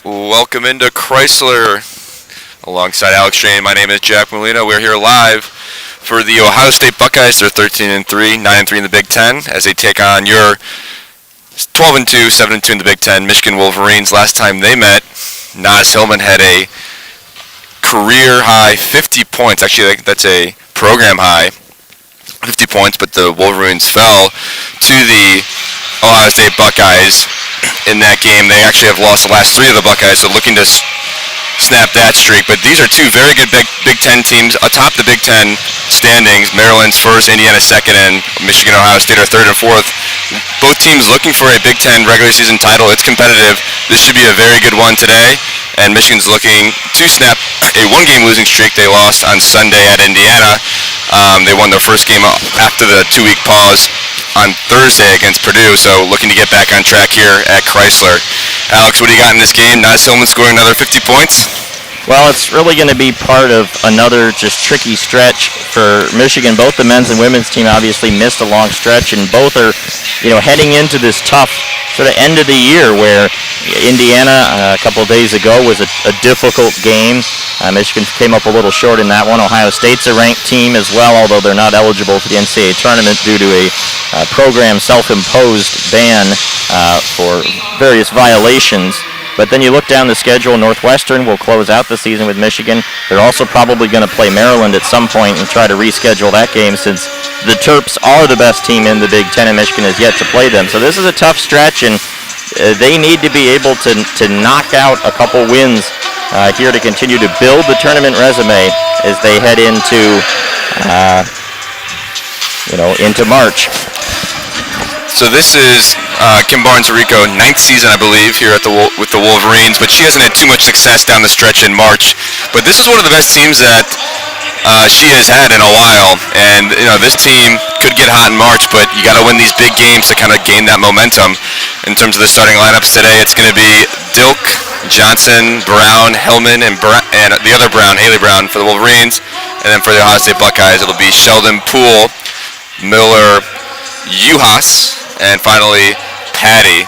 Welcome into Crisler. Alongside Alex Shane, my name is Jack Molina. We're here live for the Ohio State Buckeyes. They're 13-3, 9-3 in the Big Ten as they take on your 12-2, 7-2 in the Big Ten Michigan Wolverines. Last time they met, Naz Hillman had a career high 50 points. Actually, that's a program high 50 points, but the Wolverines fell to the Ohio State Buckeyes in that game. They actually have lost the last three of the Buckeyes, so looking to snap that streak. But these are two very good Big Ten teams atop the Big Ten standings. Maryland's first, Indiana second, and Michigan, Ohio State are third and fourth. Both teams looking for a Big Ten regular season title. It's competitive. This should be a very good one today. And Michigan's looking to snap a one-game losing streak they lost on Sunday at Indiana. They won their first game after the two-week pause on Thursday against Purdue, so looking to get back on track here at Crisler. Alex, what do you got in this game? Naz Hillman scoring another 50 points? Well, it's really going to be part of another just tricky stretch for Michigan. Both the men's and women's team obviously missed a long stretch, and both are, heading into this tough sort of end of the year where Indiana a couple of days ago was a difficult game. Michigan came up a little short in that one. Ohio State's a ranked team as well, although they're not eligible for the NCAA tournament due to a program self-imposed ban for various violations. But then you look down the schedule, Northwestern will close out the season with Michigan. They're also probably going to play Maryland at some point and try to reschedule that game since the Terps are the best team in the Big Ten and Michigan has yet to play them. So this is a tough stretch, and they need to be able to knock out a couple wins here to continue to build the tournament resume as they head into March. So this is Kim Barnes-Rico, 9th season, I believe, here at with the Wolverines, but she hasn't had too much success down the stretch in March. But this is one of the best teams that she has had in a while, and this team could get hot in March, but you got to win these big games to kind of gain that momentum. In terms of the starting lineups today, it's going to be Dilk, Johnson, Brown, Hillman, and the other Brown, Haley Brown, for the Wolverines, and then for the Ohio State Buckeyes, it'll be Sheldon Poole, Miller, Juhas, and finally Patty.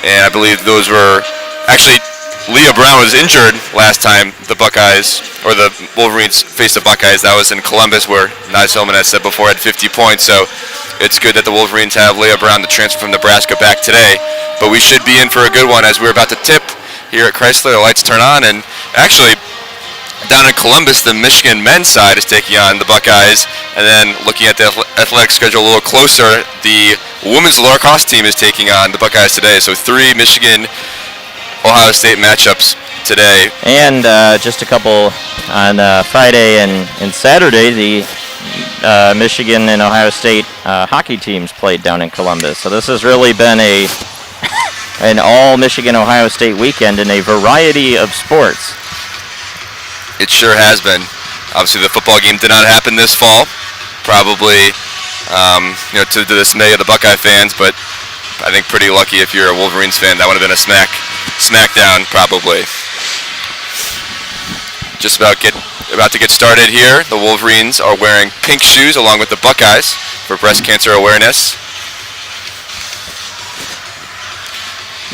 And I believe those were actually Leah Brown was injured last time the Buckeyes or the Wolverines faced the Buckeyes. That was in Columbus, where Naz Hillman, as said before, had 50 points. So it's good that the Wolverines have Leah Brown, the transfer from Nebraska, back today. But we should be in for a good one as we're about to tip here at Crisler. The lights turn on, and actually down in Columbus, the Michigan men's side is taking on the Buckeyes. And then looking at the athletic schedule a little closer, the women's lacrosse team is taking on the Buckeyes today. So 3 Michigan-Ohio State matchups today. And just a couple on Friday and Saturday, the Michigan and Ohio State hockey teams played down in Columbus. So this has really been an all Michigan-Ohio State weekend in a variety of sports. It sure has been. Obviously, the football game did not happen this fall, probably to the dismay of the Buckeye fans, but I think pretty lucky if you're a Wolverines fan. That would have been a smackdown, probably. Just about to get started here. The Wolverines are wearing pink shoes along with the Buckeyes for breast cancer awareness.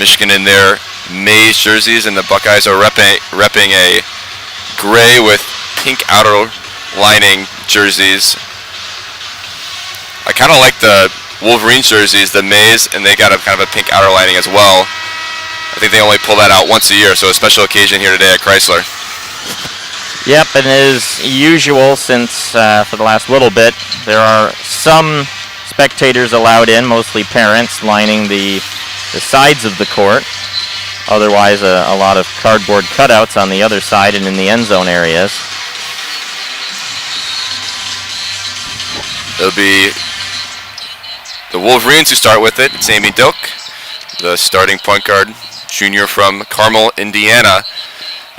Michigan in their maize jerseys, and the Buckeyes are repping a gray with pink outer lining jerseys. I kind of like the Wolverines jerseys, the maize, and they got a kind of a pink outer lining as well. I think they only pull that out once a year, so a special occasion here today at Crisler. Yep, and as usual, since for the last little bit, there are some spectators allowed in, mostly parents, lining the sides of the court. Otherwise, a lot of cardboard cutouts on the other side and in the end zone areas. It'll be the Wolverines who start with it. It's Amy Dilk, the starting point guard, junior from Carmel, Indiana.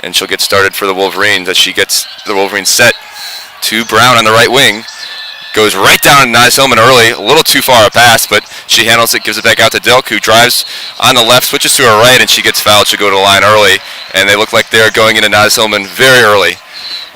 And she'll get started for the Wolverines as she gets the Wolverines set to Brown on the right wing. Goes right down to Naz Hillman early, a little too far a pass, but she handles it, gives it back out to Dilk, who drives on the left, switches to her right, and she gets fouled. She'll go to the line early, and they look like they're going into Naz Hillman very early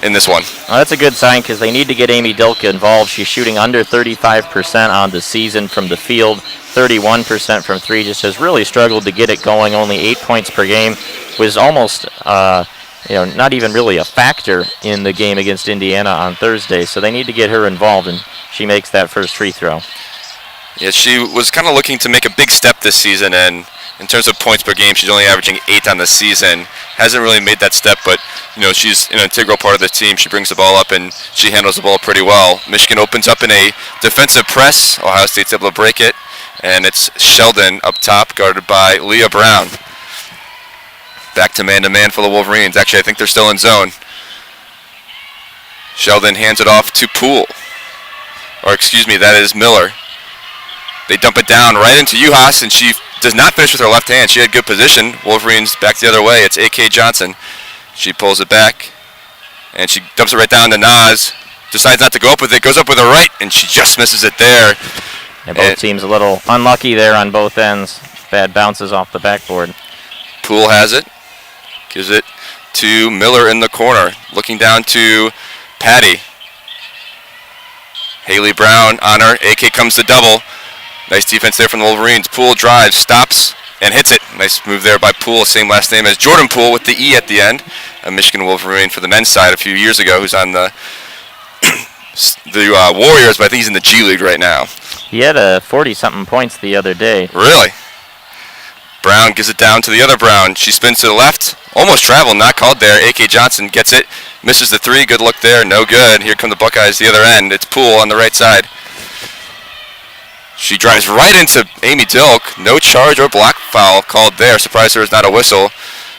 in this one. Well, that's a good sign because they need to get Amy Dilk involved. She's shooting under 35% on the season from the field, 31% from three. Just has really struggled to get it going, only 8 points per game. was almost, not even really a factor in the game against Indiana on Thursday. So they need to get her involved, and she makes that first free throw. Yeah, she was kind of looking to make a big step this season, and in terms of points per game, she's only averaging 8 on the season. Hasn't really made that step, but she's an integral part of the team. She brings the ball up and she handles the ball pretty well. Michigan opens up in a defensive press. Ohio State's able to break it, and it's Sheldon up top, guarded by Leah Brown. Back to man for the Wolverines. Actually, I think they're still in zone. Sheldon hands it off to Poole. Or excuse me, that is Miller. They dump it down right into Uhas, and she does not finish with her left hand. She had good position. Wolverines back the other way. It's A.K. Johnson. She pulls it back, and she dumps it right down to Naz. Decides not to go up with it. Goes up with her right, and she just misses it there. Yeah, both teams a little unlucky there on both ends. Bad bounces off the backboard. Poole has it. Gives it to Miller in the corner. Looking down to Patty. Haley Brown on her. A.K. comes to double. Nice defense there from the Wolverines. Poole drives, stops, and hits it. Nice move there by Poole. Same last name as Jordan Poole with the E at the end. A Michigan Wolverine for the men's side a few years ago, who's on the Warriors, but I think he's in the G League right now. He had 40-something points the other day. Really? Brown gives it down to the other Brown. She spins to the left. Almost traveled, not called there. A.K. Johnson gets it. Misses the three. Good look there. No good. Here come the Buckeyes the other end. It's Poole on the right side. She drives right into Amy Dilk. No charge or block foul called there. Surprised there was not a whistle.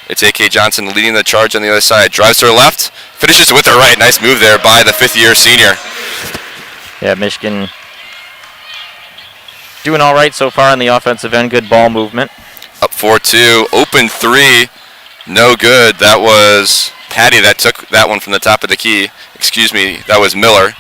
It's A.K. Johnson leading the charge on the other side. Drives to her left. Finishes with her right. Nice move there by the fifth-year senior. Yeah, Michigan doing all right so far on the offensive end. Good ball movement. Up 4-2. Open three. No good. That was Patty that took that one from the top of the key. Excuse me. That was Miller.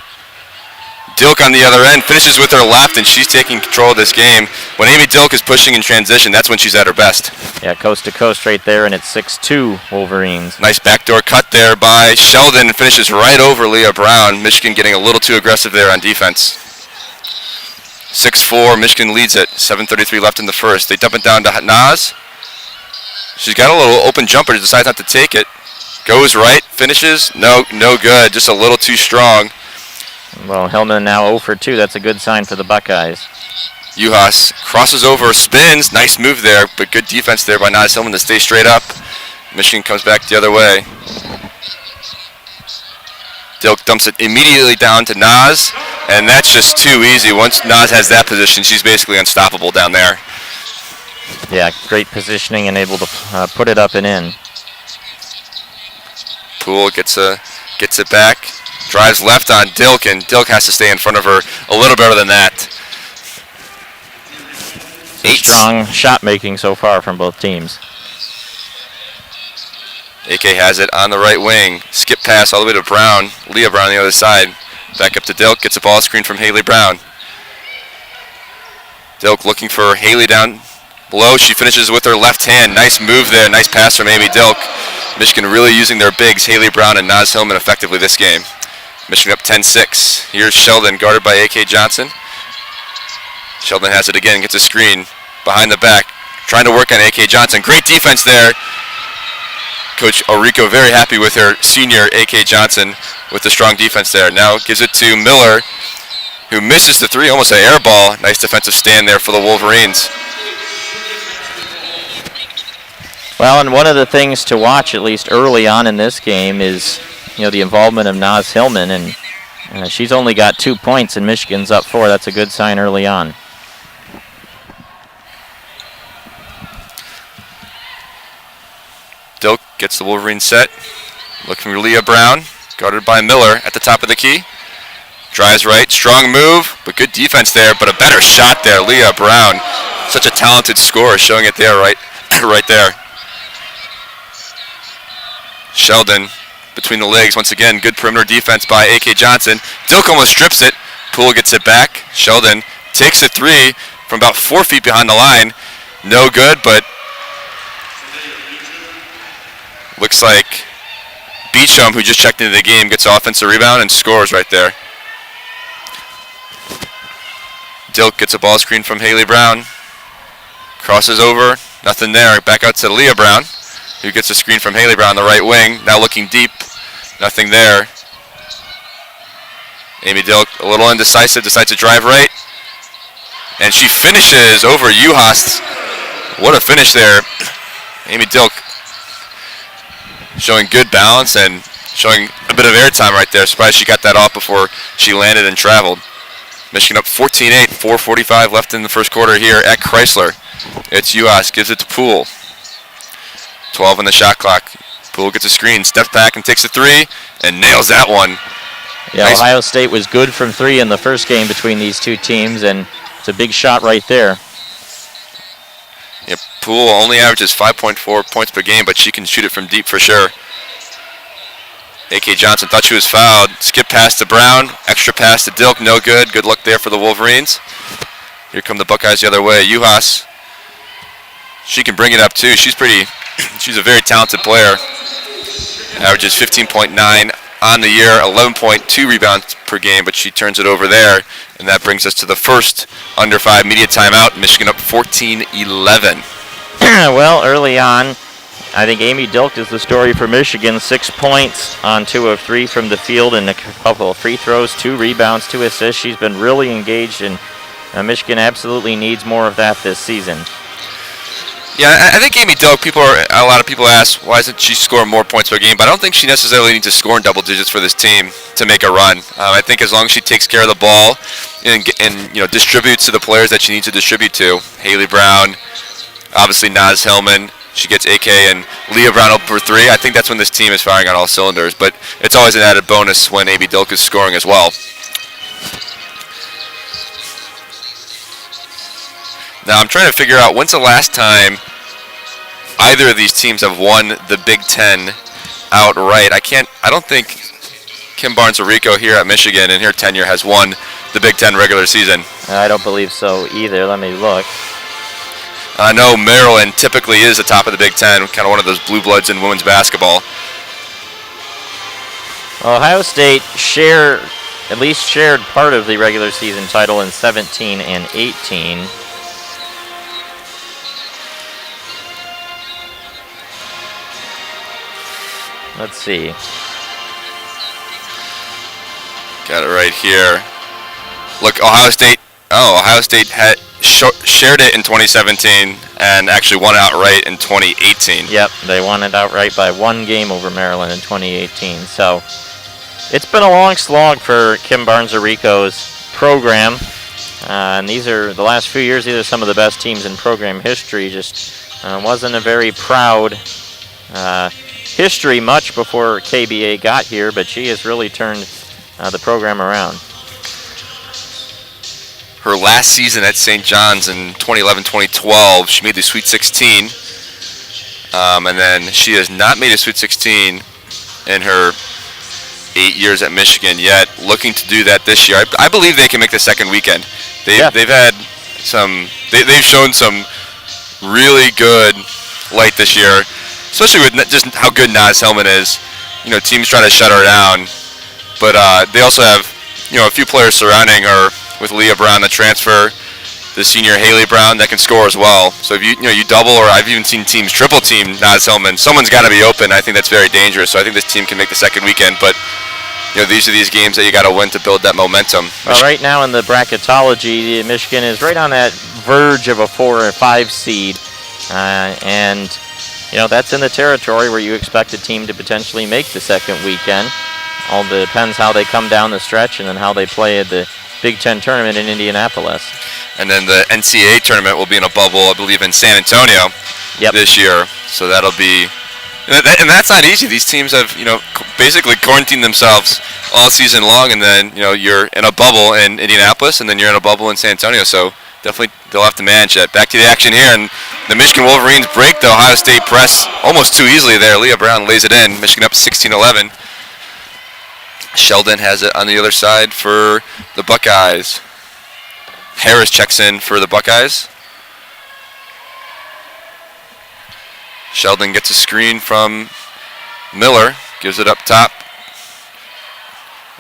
Dilk on the other end finishes with her left, and she's taking control of this game. When Amy Dilk is pushing in transition, that's when she's at her best. Yeah, coast to coast right there, and it's 6-2 Wolverines. Nice backdoor cut there by Sheldon, and finishes right over Leah Brown. Michigan getting a little too aggressive there on defense. 6-4, Michigan leads it. 7:33 left in the first. They dump it down to Naz. She's got a little open jumper, decides not to take it. Goes right, finishes, no good, just a little too strong. Well, Hillman now 0 for 2. That's a good sign for the Buckeyes. Uhas crosses over, spins. Nice move there, but good defense there by Naz Hillman to stay straight up. Michigan comes back the other way. Dilk dumps it immediately down to Naz, and that's just too easy. Once Naz has that position, she's basically unstoppable down there. Yeah, great positioning and able to put it up and in. Poole gets it back. Drives left on Dilk, and Dilk has to stay in front of her a little better than that. Strong shot making so far from both teams. AK has it on the right wing. Skip pass all the way to Brown. Leah Brown on the other side. Back up to Dilk. Gets a ball screen from Haley Brown. Dilk looking for Haley down below. She finishes with her left hand. Nice move there. Nice pass from Amy Dilk. Michigan really using their bigs, Haley Brown and Naz Hillman, effectively this game. Michigan up 10-6. Here's Sheldon, guarded by A.K. Johnson. Sheldon has it again, gets a screen behind the back. Trying to work on A.K. Johnson. Great defense there. Coach Orico very happy with her senior A.K. Johnson with the strong defense there. Now gives it to Miller, who misses the three, almost an air ball. Nice defensive stand there for the Wolverines. Well, and one of the things to watch, at least early on in this game, is the involvement of Naz Hillman, and she's only got 2 points, and Michigan's up 4. That's a good sign early on. Dilk gets the Wolverines set. Looking for Leah Brown, guarded by Miller at the top of the key. Drives right, strong move, but good defense there, but a better shot there. Leah Brown, such a talented scorer, showing it there right there. Sheldon between the legs once again. Good perimeter defense by A.K. Johnson. Dilk almost strips it. Poole gets it back. Sheldon takes a three from about 4 feet behind the line. No good, but looks like Beecham, who just checked into the game, gets offensive rebound and scores right there. Dilk gets a ball screen from Haley Brown. Crosses over. Nothing there. Back out to Leah Brown. who gets a screen from Haley Brown on the right wing. Now looking deep. Nothing there. Amy Dilk, a little indecisive, decides to drive right. And she finishes over Uhas. What a finish there. Amy Dilk showing good balance and showing a bit of airtime right there. Surprised she got that off before she landed and traveled. Michigan up 14-8, 4:45 left in the first quarter here at Crisler. It's Uhas, gives it to Poole. 12 on the shot clock. Poole gets a screen, steps back and takes a three and nails that one. Yeah, nice. Ohio State was good from three in the first game between these two teams, and it's a big shot right there. Yep, Poole only averages 5.4 points per game, but she can shoot it from deep for sure. A.K. Johnson thought she was fouled. Skip pass to Brown. Extra pass to Dilk. No good. Good luck there for the Wolverines. Here come the Buckeyes the other way. Uhas. She can bring it up too. She's a very talented player. Averages 15.9 on the year, 11.2 rebounds per game, but she turns it over there. And that brings us to the first under 5 media timeout. Michigan up 14-11. Well, early on, I think Amy Dilk is the story for Michigan. 6 points on 2 of 3 from the field and a couple of free throws, 2 rebounds, 2 assists. She's been really engaged, and Michigan absolutely needs more of that this season. Yeah, I think Amy Dilk, a lot of people ask, why doesn't she score more points per game? But I don't think she necessarily needs to score in double digits for this team to make a run. I think as long as she takes care of the ball and distributes to the players that she needs to distribute to, Haley Brown, obviously Naz Hillman, she gets AK and Leah Brown up for 3. I think that's when this team is firing on all cylinders. But it's always an added bonus when Amy Dilk is scoring as well. Now I'm trying to figure out when's the last time either of these teams have won the Big Ten outright. I don't think Kim Barnes-Arico here at Michigan in her tenure has won the Big Ten regular season. I don't believe so either. Let me look. I know Maryland typically is the top of the Big Ten, kind of one of those blue bloods in women's basketball. Ohio State at least shared part of the regular season title in 17 and 18. Let's see. Got it right here. Look, Ohio State had shared it in 2017 and actually won outright in 2018. Yep, they won it outright by 1 game over Maryland in 2018. So it's been a long slog for Kim Barnes-Arico's program. And these are, the last few years, these are some of the best teams in program history. Just wasn't a very proud history much before KBA got here, but she has really turned the program around. Her last season at St. John's in 2011-2012, she made the Sweet 16, and then she has not made a Sweet 16 in her 8 years at Michigan yet. Looking to do that this year. I believe they can make the second weekend. They've had they've shown some really good light this year, especially with just how good Naz Hillman is. Teams try to shut her down, but they also have a few players surrounding her. With Leah Brown, the transfer, the senior Haley Brown that can score as well. So if you double, or I've even seen teams triple team Naz Hillman, someone's got to be open. I think that's very dangerous. So I think this team can make the second weekend, but these are these games that you got to win to build that momentum. Well, right now in the bracketology, Michigan is right on that verge of a 4 or 5 seed, and that's in the territory where you expect a team to potentially make the second weekend. All depends how they come down the stretch and then how they play at the Big Ten tournament in Indianapolis. And then the NCAA tournament will be in a bubble, I believe, in San Antonio this year. So that'll be, and that's not easy. These teams have, basically quarantined themselves all season long, and then, you're in a bubble in Indianapolis, and then you're in a bubble in San Antonio. So definitely they'll have to manage that. Back to the action here, and the Michigan Wolverines break the Ohio State press almost too easily there. Leah Brown lays it in. Michigan up 16-11. Sheldon has it on the other side for the Buckeyes. Harris checks in for the Buckeyes. Sheldon gets a screen from Miller, gives it up top.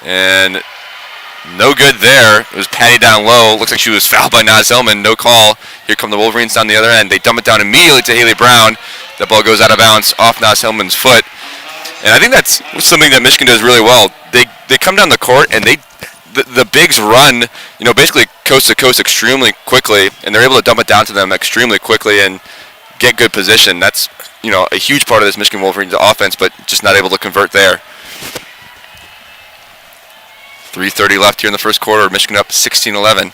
And no good there. It was Patty down low. Looks like she was fouled by Naz Hillman. No call. Here come the Wolverines down the other end. They dump it down immediately to Haley Brown. The ball goes out of bounds off Naz Hillman's foot. And I think that's something that Michigan does really well. They come down the court and the bigs run, basically coast to coast extremely quickly, and they're able to dump it down to them extremely quickly and get good position. That's a huge part of this Michigan Wolverines offense, but just not able to convert there. 3:30 left here in the first quarter. Michigan up 16-11.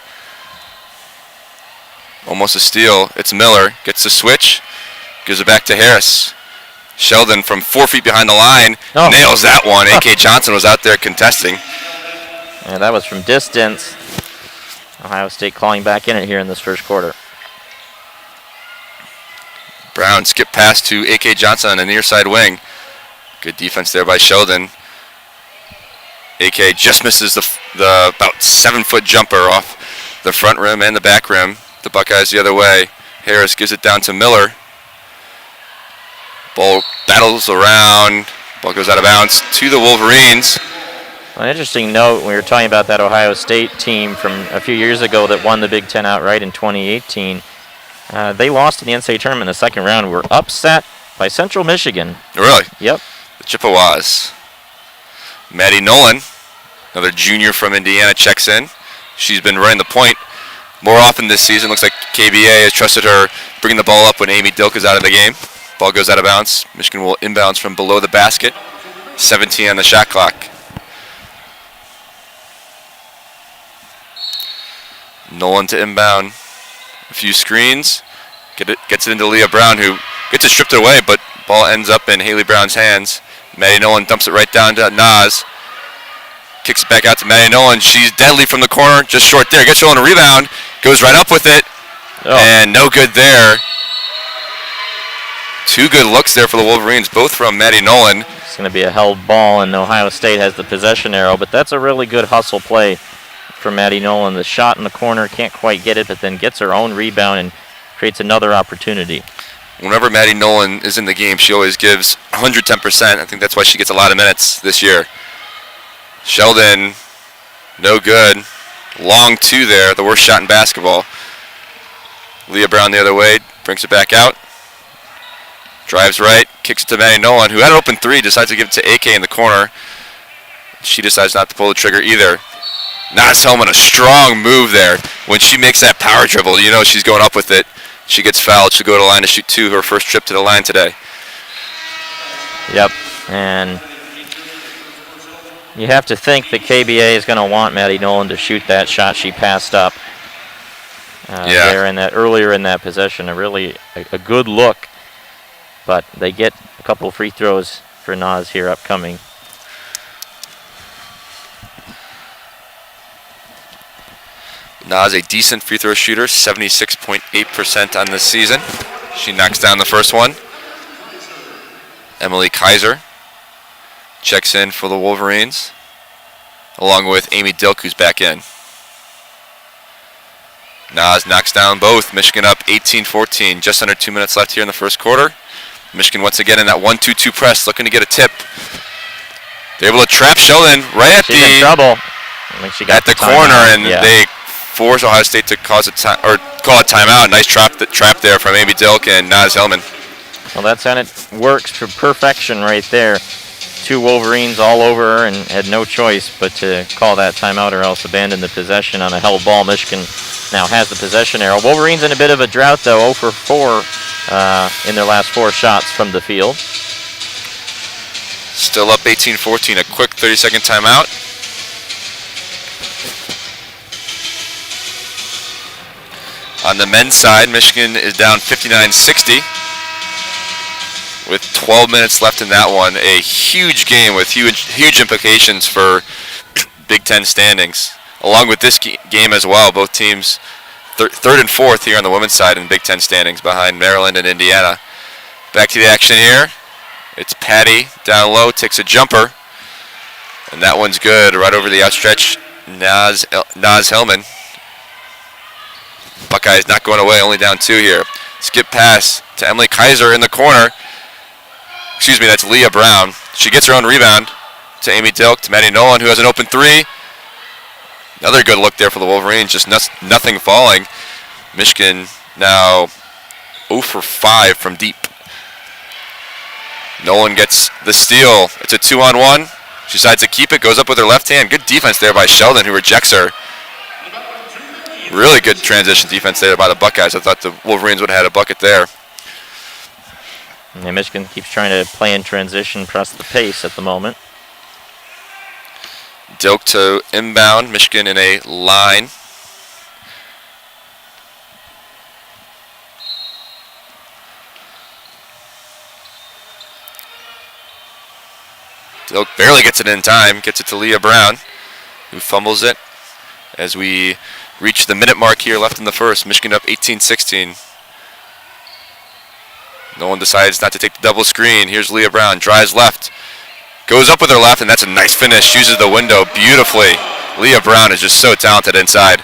Almost a steal. It's Miller. Gets the switch. Gives it back to Harris. Sheldon from 4 feet behind the line nails that one. A.K. Johnson was out there contesting. Yeah, that was from distance. Ohio State clawing back in it here in this first quarter. Brown skip pass to A.K. Johnson on the near side wing. Good defense there by Sheldon. A.K. just misses the about 7-foot jumper off the front rim and the back rim. The Buckeyes the other way. Harris gives it down to Miller. Ball battles around. Ball goes out of bounds to the Wolverines. An interesting note, we were talking about that Ohio State team from a few years ago that won the Big Ten outright in 2018. They lost in the NCAA tournament in the second round. Were upset by Central Michigan. Really? Yep. The Chippewas. Maddie Nolan, another junior from Indiana, checks in. She's been running the point more often this season. Looks like KBA has trusted her bringing the ball up when Amy Dilk is out of the game. Ball goes out of bounds. Michigan will inbounds from below the basket. 17 on the shot clock. Nolan to inbound. A few screens. Gets it into Leah Brown, who gets it stripped away, but ball ends up in Haley Brown's hands. Maddie Nolan dumps it right down to Naz. Kicks it back out to Maddie Nolan. She's deadly from the corner, just short there. Gets her own rebound. Goes right up with it. And no good there. Two good looks there for the Wolverines, both from Maddie Nolan. It's going to be a held ball, and Ohio State has the possession arrow, but that's a really good hustle play from Maddie Nolan. The shot in the corner, can't quite get it, but then gets her own rebound and creates another opportunity. Whenever Maddie Nolan is in the game, she always gives 110%. I think that's why she gets a lot of minutes this year. Sheldon, no good. Long two there, the worst shot in basketball. Leah Brown the other way, brings it back out. Drives right, kicks it to Maddie Nolan, who had an open three, decides to give it to AK in the corner. She decides not to pull the trigger either. Naz Hillman, a strong move there. When she makes that power dribble, she's going up with it. She gets fouled. She'll go to the line to shoot two, her first trip to the line today. Yep, and you have to think that KBA is going to want Maddie Nolan to shoot that shot she passed up there earlier in that possession. A good look, but they get a couple of free throws for Naz here upcoming. Naz, a decent free throw shooter, 76.8% on this season. She knocks down the first one. Emily Kaiser checks in for the Wolverines, along with Amy Dilk, who's back in. Naz knocks down both. Michigan up 18-14. Just under 2 minutes left here in the first quarter. Michigan once again in that 1-2-2 press, looking to get a tip. They're able to trap Sheldon right at She's in trouble. At the corner, and they force Ohio State to call a timeout. Nice trap there from Amy Dilk and Naz Hillman. Well, that's how it works for perfection right there. Two Wolverines all over her and had no choice but to call that timeout or else abandon the possession on a held ball. Michigan now has the possession arrow. Wolverines in a bit of a drought, though, 0 for 4 in their last 4 shots from the field. Still up 18-14. A quick 30-second timeout. On the men's side, Michigan is down 59-60 with 12 minutes left in that one. A huge game with huge implications for Big Ten standings. Along with this game as well, both teams third and fourth here on the women's side in Big Ten standings behind Maryland and Indiana. Back to the action here. It's Patty down low, takes a jumper, and that one's good right over the outstretched Naz Hillman. Buckeyes not going away, only down 2 here. Skip pass to Emily Kaiser in the corner. Excuse me, that's Leah Brown. She gets her own rebound to Amy Dilk, to Maddie Nolan, who has an open 3. Another good look there for the Wolverines, just nothing falling. Michigan now 0 for 5 from deep. Nolan gets the steal. It's a 2-on-1. She decides to keep it, goes up with her left hand. Good defense there by Sheldon, who rejects her. Really good transition defense there by the Buckeyes. I thought the Wolverines would have had a bucket there. Yeah, Michigan keeps trying to play in transition, press the pace at the moment. Dilk to inbound. Michigan in a line. Dilk barely gets it in time. Gets it to Leah Brown, who fumbles it as we reach the minute mark here left in the first. Michigan up 18-16. Nolan decides not to take the double screen. Here's Leah Brown. Drives left. Goes up with her left, and that's a nice finish. Uses the window beautifully. Leah Brown is just so talented inside.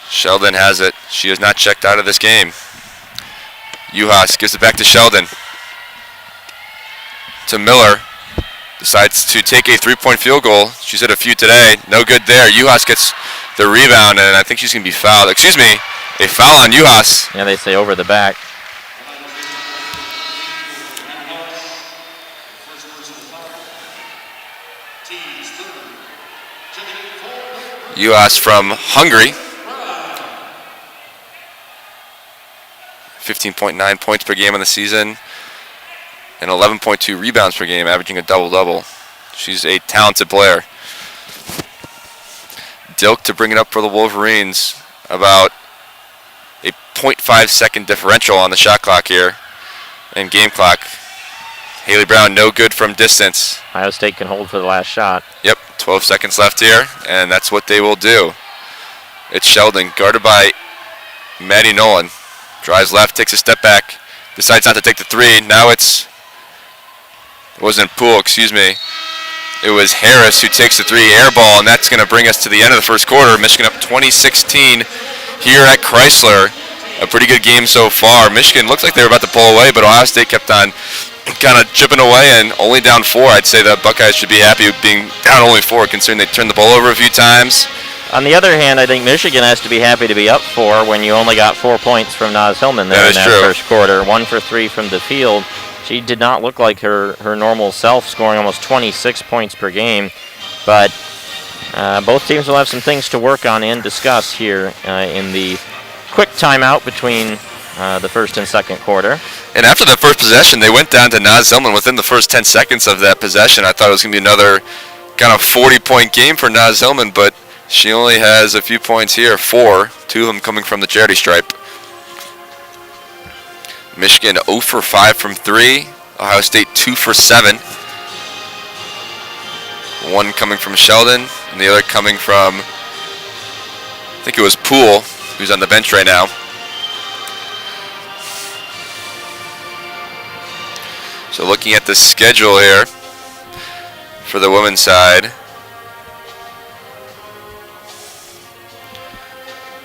Sheldon has it. She is not checked out of this game. Uhas gives it back to Sheldon. To Miller. Decides to take a three-point field goal. She's hit a few today. No good there. Uhas gets the rebound, and I think she's going to be fouled. Excuse me. A foul on Uhas. Yeah, they say over the back. Uhas from Hungary. 15.9 points per game on the season and 11.2 rebounds per game, averaging a double-double. She's a talented player. Dilk to bring it up for the Wolverines. About a 0.5 second differential on the shot clock here and game clock. Haley Brown no good from distance. Ohio State can hold for the last shot. Yep, 12 seconds left here, and that's what they will do. It's Sheldon, guarded by Maddie Nolan. Drives left, takes a step back, decides not to take the three. Now it wasn't Poole, excuse me. It was Harris who takes the three, air ball, and that's going to bring us to the end of the first quarter. Michigan up 20-16 here at Crisler. A pretty good game so far. Michigan looked like they were about to pull away, but Ohio State kept on kind of chipping away, and only down 4. I'd say the Buckeyes should be happy with being down only 4, considering they turned the ball over a few times. On the other hand, I think Michigan has to be happy to be up 4 when you only got 4 points from Naz Hillman there in that first quarter. 1 for 3 from the field. She did not look like her normal self, scoring almost 26 points per game. But both teams will have some things to work on and discuss here in the quick timeout between the first and second quarter. And after the first possession, they went down to Naz Hillman within the first 10 seconds of that possession. I thought it was going to be another kind of 40-point game for Naz Hillman, but she only has a few points here, 4, 2 of them coming from the charity stripe. Michigan 0 for 5 from 3. Ohio State 2 for 7. 1 coming from Sheldon, and the other coming from, I think it was Poole, who's on the bench right now. So looking at the schedule here for the women's side,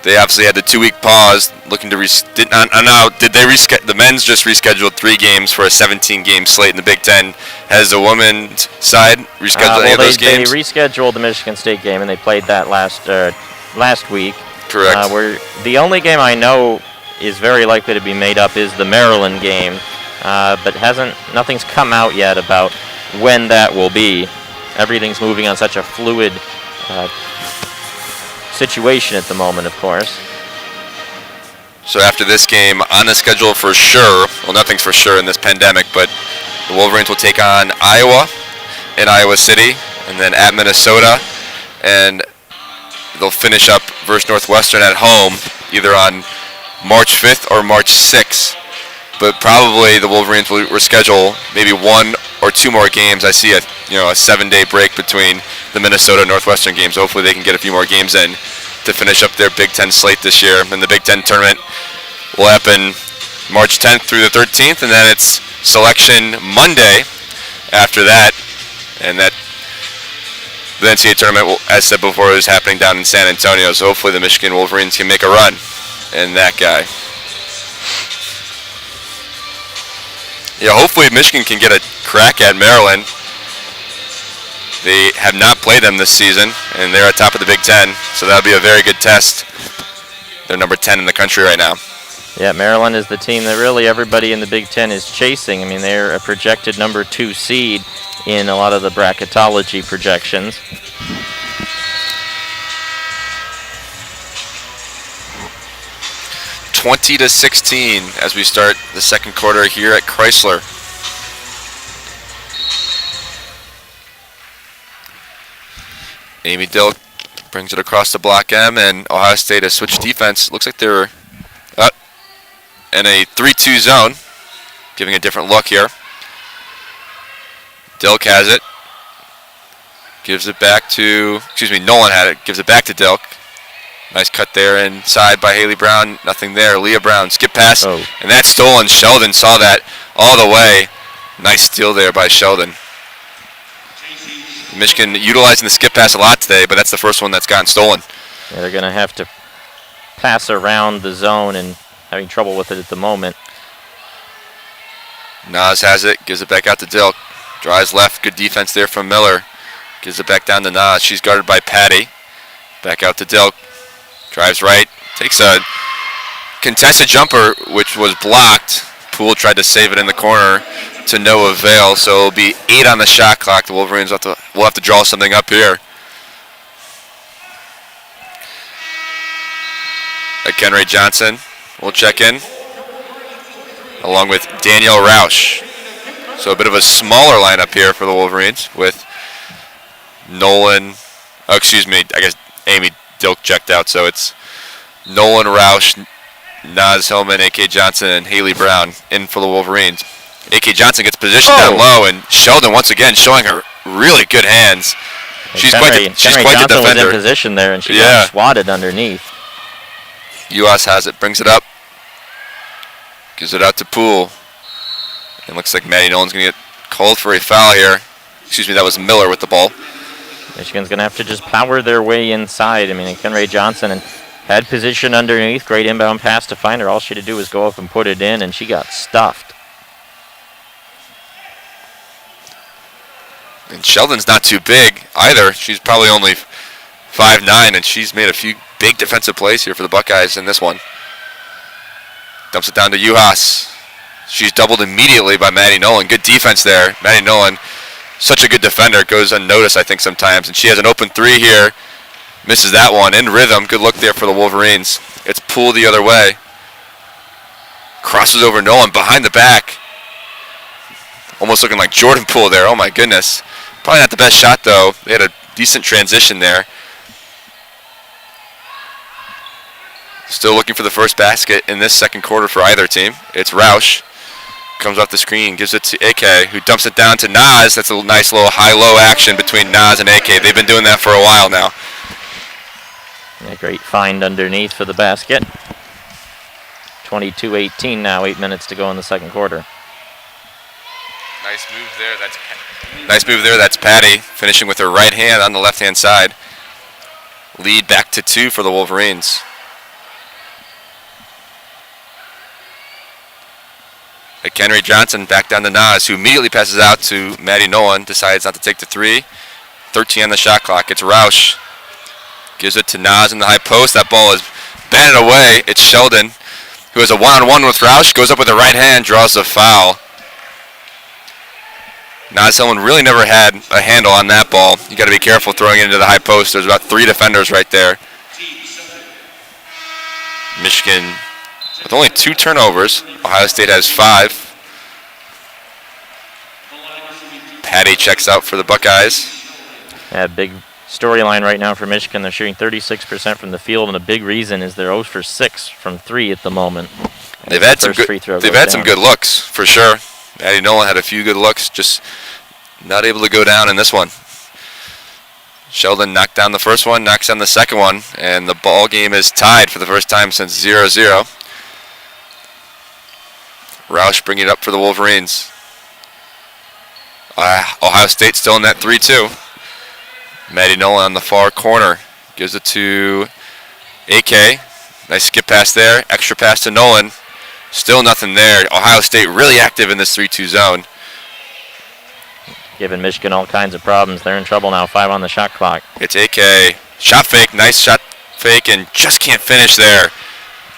they obviously had the 2-week pause, looking to the men's just rescheduled 3 games for a 17-game slate in the Big Ten. Has the women's side rescheduled any of those games? They rescheduled the Michigan State game, and they played that last week. Correct. The only game I know is very likely to be made up is the Maryland game, but nothing's come out yet about when that will be. Everything's moving on such a fluid situation at the moment, of course. So after this game, on the schedule for sure, well, nothing's for sure in this pandemic, but the Wolverines will take on Iowa in Iowa City, and then at Minnesota, and they'll finish up versus Northwestern at home, either on March 5th or March 6th. But probably the Wolverines will reschedule maybe 1 or 2 more games. I see a 7-day break between the Minnesota Northwestern games. Hopefully they can get a few more games in to finish up their Big Ten slate this year. And the Big Ten tournament will happen March 10th through the 13th, and then it's selection Monday after that. And that the NCAA tournament, as said before, is happening down in San Antonio. So hopefully the Michigan Wolverines can make a run in that guy. Yeah, hopefully Michigan can get a crack at Maryland. They have not played them this season, and they're at top of the Big Ten, so that'll be a very good test. They're number 10 in the country right now. Yeah, Maryland is the team that really everybody in the Big Ten is chasing. I mean, they're a projected number 2 seed in a lot of the bracketology projections. (20-16) as we start the second quarter here at Crisler. Amy Dilk brings it across the block M, and Ohio State has switched defense. Looks like they're in a 3-2 zone, giving a different look here. Dilk has it. Gives it back to, Nolan had it. Gives it back to Dilk. Nice cut there inside by Haley Brown. Nothing there. Leah Brown, skip pass. Oh. And that's stolen. Sheldon saw that all the way. Nice steal there by Sheldon. Michigan utilizing the skip pass a lot today, but that's the first one that's gotten stolen. Yeah, they're going to have to pass around the zone and having trouble with it at the moment. Nas has it, gives it back out to Dilk. Drives left, good defense there from Miller. Gives it back down to Nas. She's guarded by Patty. Back out to Dilk. Drives right, takes a contested jumper, which was blocked. Poole tried to save it in the corner to no avail, so it'll be 8 on the shot clock. The Wolverines will have to draw something up here. Kenray Johnson will check in, along with Danielle Roush. So a bit of a smaller lineup here for the Wolverines with Nolan, I guess Amy Dilk checked out, so it's Nolan Roush, Naz Hillman, A.K. Johnson, and Haley Brown in for the Wolverines. A.K. Johnson gets positioned down low, and Sheldon once again showing her really good hands. She's quite the defender. Was in position there, and she got swatted underneath. U.S. has it, brings it up, gives it out to Poole. And looks like Maddie Nolan's going to get called for a foul here. That was Miller with the ball. Michigan's going to have to just power their way inside. I mean, Kenray Johnson had position underneath, great inbound pass to find her. All she had to do was go up and put it in, and she got stuffed. And Sheldon's not too big either. She's probably only 5'9", and she's made a few big defensive plays here for the Buckeyes in this one. Dumps it down to Juhas. She's doubled immediately by Maddie Nolan. Good defense there. Maddie Nolan, such a good defender, goes unnoticed, I think, sometimes. And she has an open 3 here. Misses that one. In rhythm. Good look there for the Wolverines. It's Poole the other way. Crosses over Nolan behind the back. Almost looking like Jordan Poole there. Oh, my goodness. Probably not the best shot, though. They had a decent transition there. Still looking for the first basket in this second quarter for either team. It's Roush. Comes off the screen, gives it to AK, who dumps it down to Nas. That's a nice little high-low action between Nas and AK. They've been doing that for a while now. Yeah, great find underneath for the basket. 22-18 now, 8 minutes to go in the second quarter. Nice move there. That's Patty, finishing with her right hand on the left-hand side. Lead back to 2 for the Wolverines. Kenray Johnson back down to Nas, who immediately passes out to Maddie Nolan, decides not to take the 3. 13 on the shot clock. It's Roush. Gives it to Nas in the high post. That ball is batted away. It's Sheldon, who has a one-on-one with Roush, goes up with the right hand, draws the foul. Nas Hillman really never had a handle on that ball. You got to be careful throwing it into the high post. There's about 3 defenders right there. Michigan with only 2 turnovers. Ohio State has 5. Patty checks out for the Buckeyes. Yeah, big storyline right now for Michigan. They're shooting 36% from the field, and a big reason is they're 0 for 6 from 3 at the moment. They've had some good looks, for sure. Maddie Nolan had a few good looks, just not able to go down in this one. Sheldon knocked down the first one, knocks down the second one, and the ball game is tied for the first time since 0-0. Roush bringing it up for the Wolverines. Ohio State still in that 3-2. Maddie Nolan on the far corner. Gives it to AK. Nice skip pass there. Extra pass to Nolan. Still nothing there. Ohio State really active in this 3-2 zone. Giving Michigan all kinds of problems. They're in trouble now. 5 on the shot clock. It's AK. Shot fake. Nice shot fake, and just can't finish there.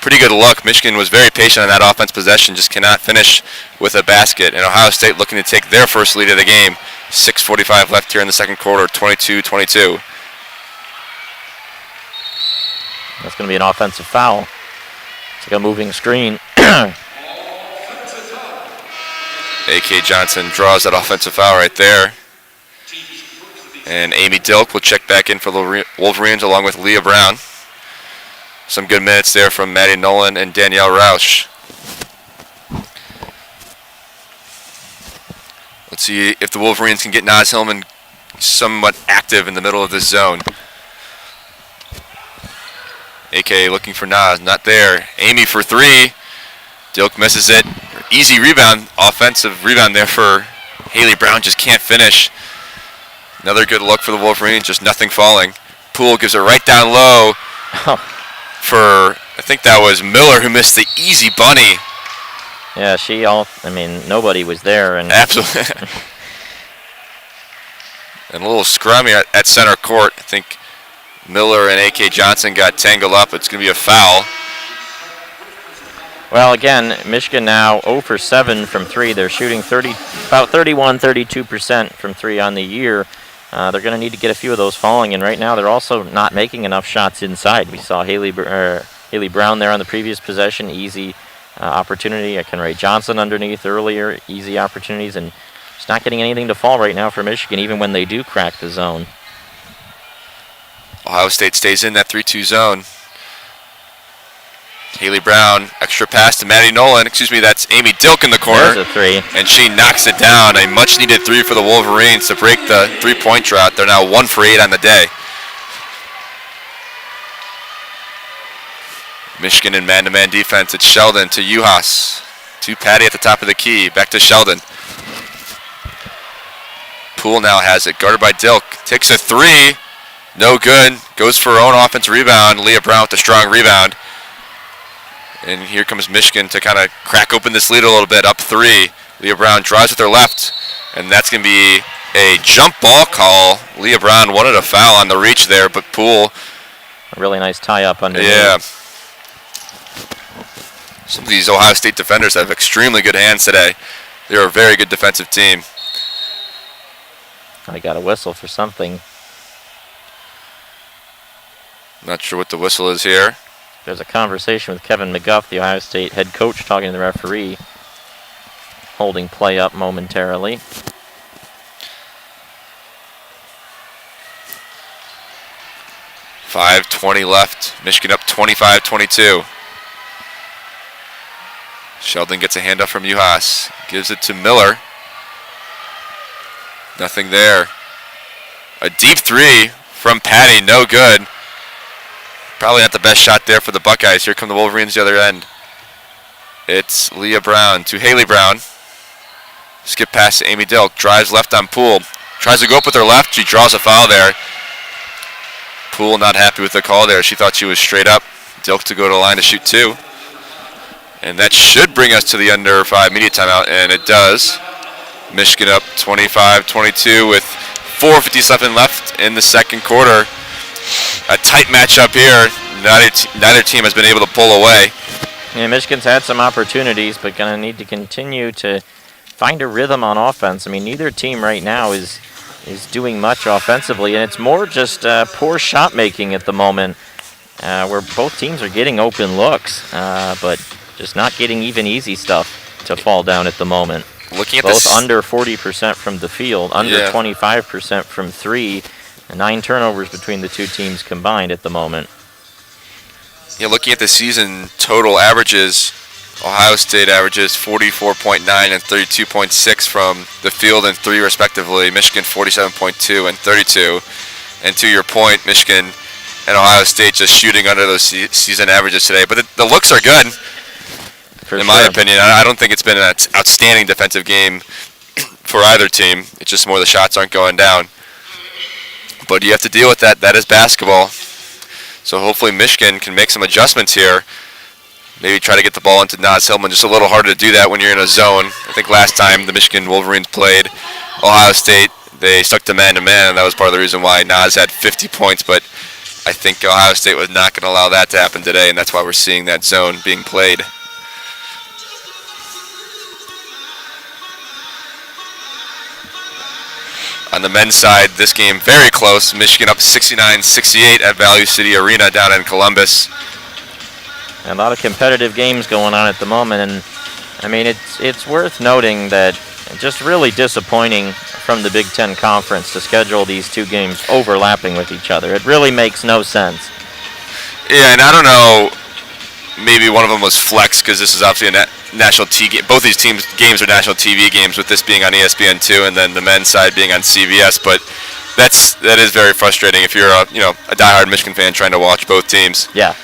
pretty good look. Michigan was very patient on that offense possession, just cannot finish with a basket. And Ohio State looking to take their first lead of the game. 6:45 left here in the second quarter, 22-22. That's going to be an offensive foul. It's like a moving screen. A.K. Johnson draws that offensive foul right there. And Amy Dilk will check back in for the Wolverines along with Leah Brown. Some good minutes there from Maddie Nolan and Danielle Roush. Let's see if the Wolverines can get Naz Hillman somewhat active in the middle of this zone. AK looking for Naz, not there. Amy for three. Dilk misses it. Easy rebound, offensive rebound there for Haley Brown, just can't finish. Another good look for the Wolverines, just nothing falling. Poole gives it right down low for, I think that was Miller who missed the easy bunny. Yeah, nobody was there. And absolutely. And a little scrummy at center court. I think Miller and A.K. Johnson got tangled up. It's going to be a foul. Well, again, Michigan now 0 for 7 from 3. They're shooting about 32% from 3 on the year. They're going to need to get a few of those falling, and right now they're also not making enough shots inside. We saw Haley Brown there on the previous possession, easy opportunity. Kenray Johnson underneath earlier, easy opportunities, and just not getting anything to fall right now for Michigan, even when they do crack the zone. Ohio State stays in that 3-2 zone. Haley Brown, extra pass to Maddie Nolan. That's Amy Dilk in the corner. There's a three. And she knocks it down. A much-needed three for the Wolverines to break the three-point drought. They're now 1 for 8 on the day. Michigan in man-to-man defense. It's Sheldon to Uhas. To Patty at the top of the key. Back to Sheldon. Poole now has it. Guarded by Dilk. Takes a three. No good. Goes for her own offensive rebound. Leah Brown with a strong rebound. And here comes Michigan to kind of crack open this lead a little bit. Up 3. Leah Brown drives with her left. And that's going to be a jump ball call. Leah Brown wanted a foul on the reach there, but Poole. A really nice tie-up underneath. Yeah. Some of these Ohio State defenders have extremely good hands today. They're a very good defensive team. I got a whistle for something. Not sure what the whistle is here. There's a conversation with Kevin McGuff, the Ohio State head coach, talking to the referee, holding play up momentarily. .5:20 left. Michigan up 25-22. Sheldon gets a handoff from Uhas. Gives it to Miller. Nothing there. A deep three from Patty, no good. Probably not the best shot there for the Buckeyes. Here come the Wolverines the other end. It's Leah Brown to Haley Brown. Skip pass to Amy Dilk. Drives left on Poole. Tries to go up with her left. She draws a foul there. Poole not happy with the call there. She thought she was straight up. Dilk to go to the line to shoot 2. And that should bring us to the under 5 media timeout, and it does. Michigan up 25-22 with 4:57 left in the second quarter. A tight matchup here. Neither team has been able to pull away. Yeah, Michigan's had some opportunities, but going to need to continue to find a rhythm on offense. I mean, neither team right now is doing much offensively, and it's more just poor shot making at the moment, where both teams are getting open looks, but just not getting even easy stuff to fall down at the moment. Looking at both under 40% from the field, under 25% from 3. 9 turnovers between the two teams combined at the moment. Yeah, looking at the season total averages, Ohio State averages 44.9 and 32.6 from the field and 3 respectively. Michigan 47.2 and 32. And to your point, Michigan and Ohio State just shooting under those season averages today. But the looks are good, in my opinion. I don't think it's been an outstanding defensive game for either team. It's just more the shots aren't going down. But you have to deal with that. That is basketball. So hopefully Michigan can make some adjustments here. Maybe try to get the ball into Naz Hillman. Just a little harder to do that when you're in a zone. I think last time the Michigan Wolverines played Ohio State, they stuck to man-to-man, and that was part of the reason why Naz had 50 points. But I think Ohio State was not going to allow that to happen today, and that's why we're seeing that zone being played. On the men's side, this game very close. Michigan up 69-68 at Value City Arena down in Columbus. A lot of competitive games going on at the moment, and I mean it's worth noting that just really disappointing from the Big Ten Conference to schedule these two games overlapping with each other. It really makes no sense. Yeah, and I don't know, maybe one of them was flex because this is obviously a national TV game. Both these teams' games are national TV games, with this being on ESPN2 and then the men's side being on CBS. But that is very frustrating if you're a diehard Michigan fan trying to watch both teams. Yeah.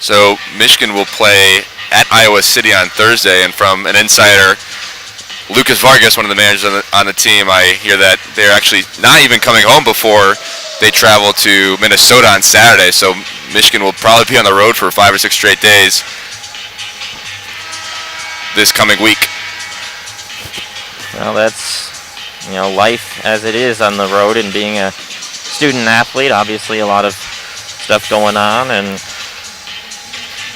So Michigan will play at Iowa City on Thursday, and from an insider, Lucas Vargas, one of the managers on the team, I hear that they're actually not even coming home before they travel to Minnesota on Saturday. So Michigan will probably be on the road for 5 or 6 straight days this coming week. Well, that's life as it is on the road, and being a student athlete, obviously a lot of stuff going on,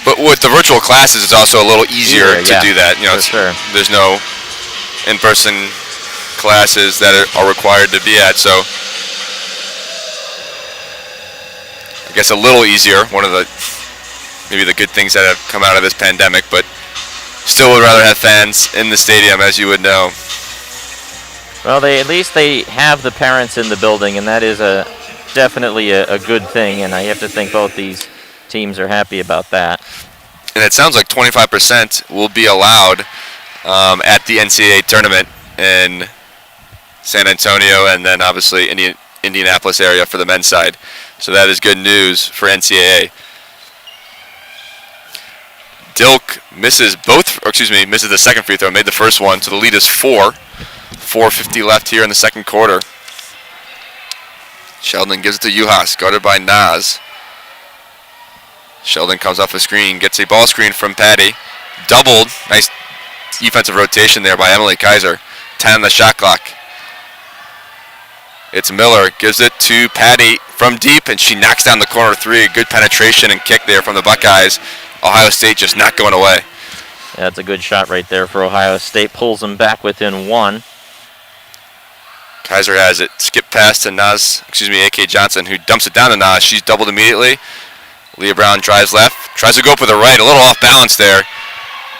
But with the virtual classes, it's also a little easier to do that. Sure. There's no in-person classes that are required to be at, so I guess a little easier. One of maybe the good things that have come out of this pandemic, but still would rather have fans in the stadium, as you would know. Well, at least they have the parents in the building, and that is definitely a good thing, and I have to think both these teams are happy about that. And it sounds like 25% will be allowed at the NCAA tournament in San Antonio, and then obviously Indianapolis area for the men's side. So that is good news for NCAA. Dilk misses the second free throw, made the first one, so the lead is 4. 4:50 left here in the second quarter. Sheldon gives it to Juhas, guarded by Naz. Sheldon comes off a screen, gets a ball screen from Patty. Doubled. Nice defensive rotation there by Emily Kaiser. 10 on the shot clock. It's Miller, gives it to Patty from deep, and she knocks down the corner three. Good penetration and kick there from the Buckeyes. Ohio State just not going away. Yeah, that's a good shot right there for Ohio State. Pulls them back within 1. Kaiser has it. Skip pass to A.K. Johnson, who dumps it down to Naz. She's doubled immediately. Leah Brown drives left. Tries to go up with the right. A little off balance there.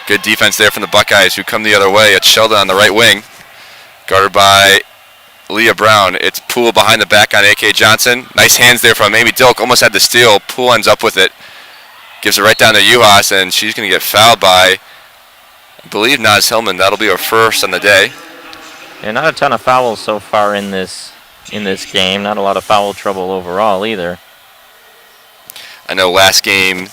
Good defense there from the Buckeyes, who come the other way. It's Sheldon on the right wing. Guarded by Leah Brown. It's Poole behind the back on A.K. Johnson. Nice hands there from Amy Dilk. Almost had the steal. Poole ends up with it. Gives it right down to Juhas, and she's going to get fouled by, I believe, Naz Hillman. That'll be her first on the day. And not a ton of fouls so far in this game. Not a lot of foul trouble overall either. I know last game,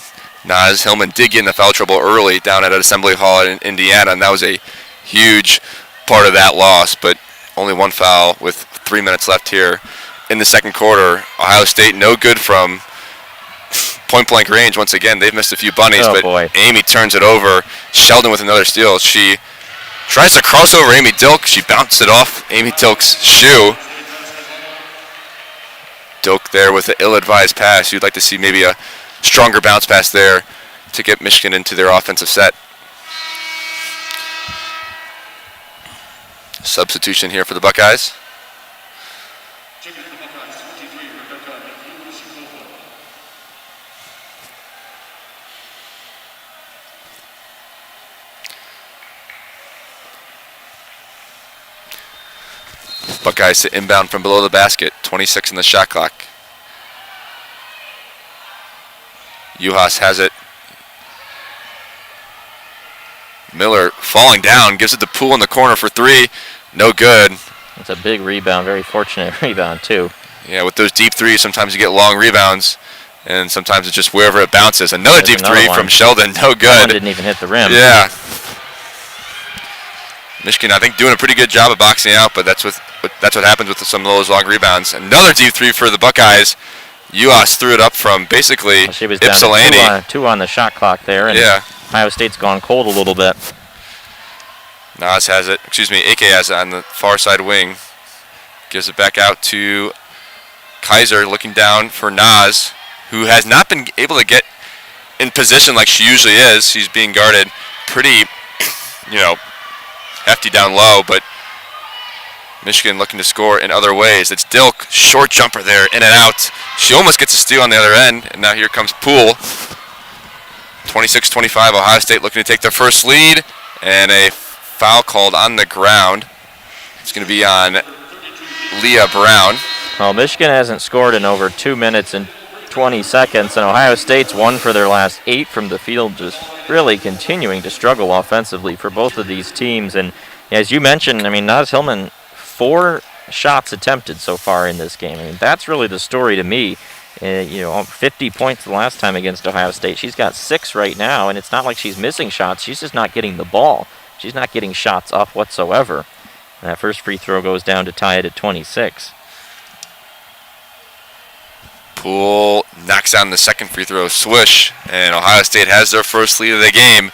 Naz Hillman did get in the foul trouble early down at Assembly Hall in Indiana, and that was a huge part of that loss. But only one foul with 3 minutes left here in the second quarter. Ohio State no good from point-blank range once again. They've missed a few bunnies, boy. Amy turns it over. Sheldon with another steal. She tries to cross over Amy Dilk. She bounced it off Amy Dilk's shoe. Dilk there with an ill-advised pass. You'd like to see maybe a stronger bounce pass there to get Michigan into their offensive set. Substitution here for the Buckeyes. Buckeyes sit inbound from below the basket. 26 in the shot clock. Juhas has it. Miller falling down, gives it to Poole in the corner for 3. No good. It's a big rebound, very fortunate rebound too. Yeah, with those deep threes, sometimes you get long rebounds, and sometimes it's just wherever it bounces. There's deep three from Sheldon, no good. That one didn't even hit the rim. Yeah. Michigan, I think, doing a pretty good job of boxing out, but that's what happens with some of those long rebounds. Another deep three for the Buckeyes. UAS threw it up from basically She was down Ypsilanti. to two on the shot clock there, and Ohio State's gone cold a little bit. Nas has it. AK has it on the far side wing. Gives it back out to Kaiser, looking down for Nas, who has not been able to get in position like she usually is. She's being guarded pretty, hefty down low, but Michigan looking to score in other ways. It's Dilk, short jumper there, in and out. She almost gets a steal on the other end, and now here comes Poole. 26-25, Ohio State looking to take their first lead, and a foul called on the ground. It's going to be on Leah Brown. Well, Michigan hasn't scored in over 2 minutes and 20 seconds, and Ohio State's won for their last 8 from the field, just really continuing to struggle offensively for both of these teams. And as you mentioned, Naz Hillman, 4 shots attempted so far in this game. That's really the story to me. 50 points the last time against Ohio State. She's got 6 right now, and it's not like she's missing shots. She's just not getting the ball. She's not getting shots up whatsoever. And that first free throw goes down to tie it at 26. Poole knocks down the second free throw, swish, and Ohio State has their first lead of the game.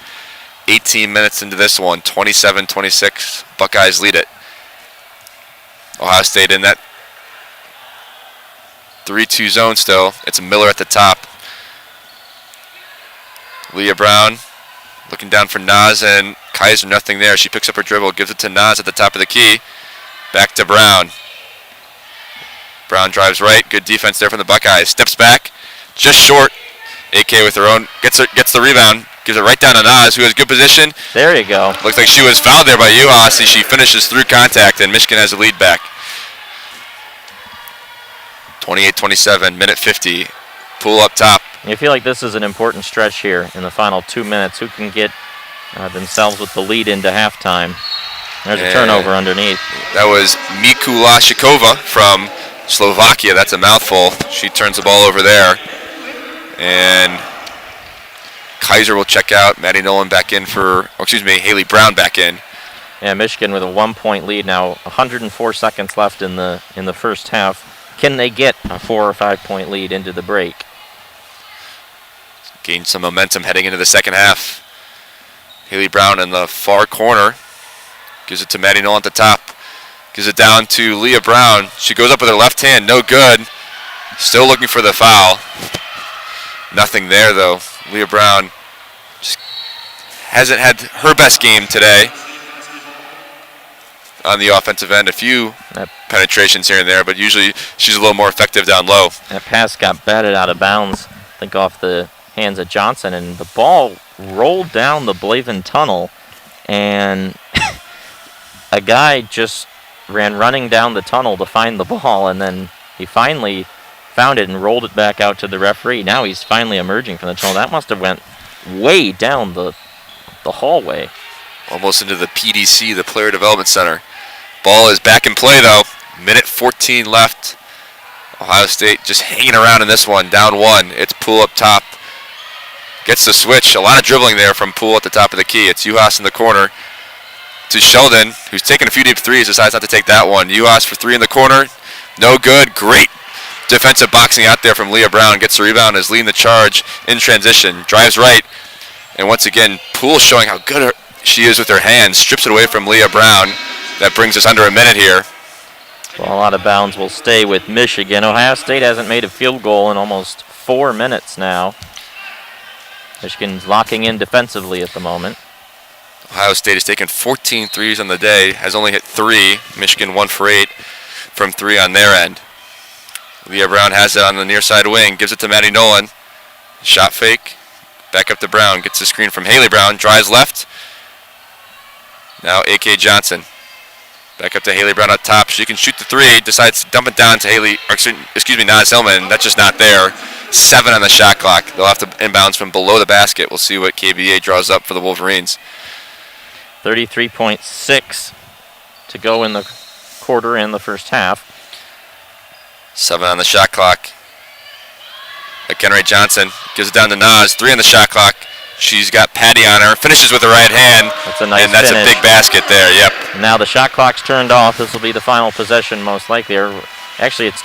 18 minutes into this one, 27-26. Buckeyes lead it. Ohio State in that 3-2 zone still. It's Miller at the top. Leah Brown looking down for Nas, and Kaiser, nothing there. She picks up her dribble, gives it to Nas at the top of the key. Back to Brown. Brown drives right. Good defense there from the Buckeyes. Steps back, just short. AK with her own, gets the rebound, gives it right down to Nas, who has good position. There you go. Looks like she was fouled there by UAS, and she finishes through contact, and Michigan has the lead back. 28-27, minute 50. Poole up top. I feel like this is an important stretch here in the final 2 minutes. Who can get themselves with the lead into halftime? There's a turnover underneath. That was Mikulášková from Slovakia. That's a mouthful. She turns the ball over there. And Kaiser will check out. Maddie Nolan back in Haley Brown back in. Yeah, Michigan with a 1-point lead now. 104 seconds left in the first half. Can they get a 4 or 5 point lead into the break? Gain some momentum heading into the second half. Haley Brown in the far corner. Gives it to Maddie Nolan at the top. Gives it down to Leah Brown. She goes up with her left hand. No good. Still looking for the foul. Nothing there, though. Leah Brown just hasn't had her best game today on the offensive end. A few penetrations here and there, but usually she's a little more effective down low. That pass got batted out of bounds, I think off the hands of Johnson, and the ball rolled down the Blavin tunnel, and a guy just ran running down the tunnel to find the ball, and then he finally found it and rolled it back out to the referee. Now he's finally emerging from the tunnel. That must have went way down the hallway. Almost into the PDC, the Player Development Center. Ball is back in play, though. Minute 14 left. Ohio State just hanging around in this one, down 1. It's Poole up top. Gets the switch. A lot of dribbling there from Poole at the top of the key. It's Juhas in the corner to Sheldon, who's taking a few deep threes, decides not to take that one. Juhas for 3 in the corner. No good. Great defensive boxing out there from Leah Brown. Gets the rebound, is leading the charge in transition. Drives right. And once again, Poole showing how good she is with her hands. Strips it away from Leah Brown. That brings us under a minute here. Well, out of bounds will stay with Michigan. Ohio State hasn't made a field goal in almost 4 minutes now. Michigan's locking in defensively at the moment. Ohio State has taken 14 threes on the day, has only hit 3. Michigan 1 for 8 from 3 on their end. Leah Brown has it on the near side wing, gives it to Maddie Nolan. Shot fake, back up to Brown, gets the screen from Haley Brown, drives left. Now A.K. Johnson. Back up to Haley Brown up top. She can shoot the 3, decides to dump it down to Nas Hillman. That's just not there. 7 on the shot clock. They'll have to inbounds from below the basket. We'll see what KBA draws up for the Wolverines. 33.6 to go in the quarter and the first half. 7 on the shot clock. McHenry Johnson gives it down to Nas. 3 on the shot clock. She's got Patty on her. Finishes with the right hand. That's a nice and that's finish. A big basket there. Yep. Now the shot clock's turned off. This will be the final possession most likely. Or actually, it's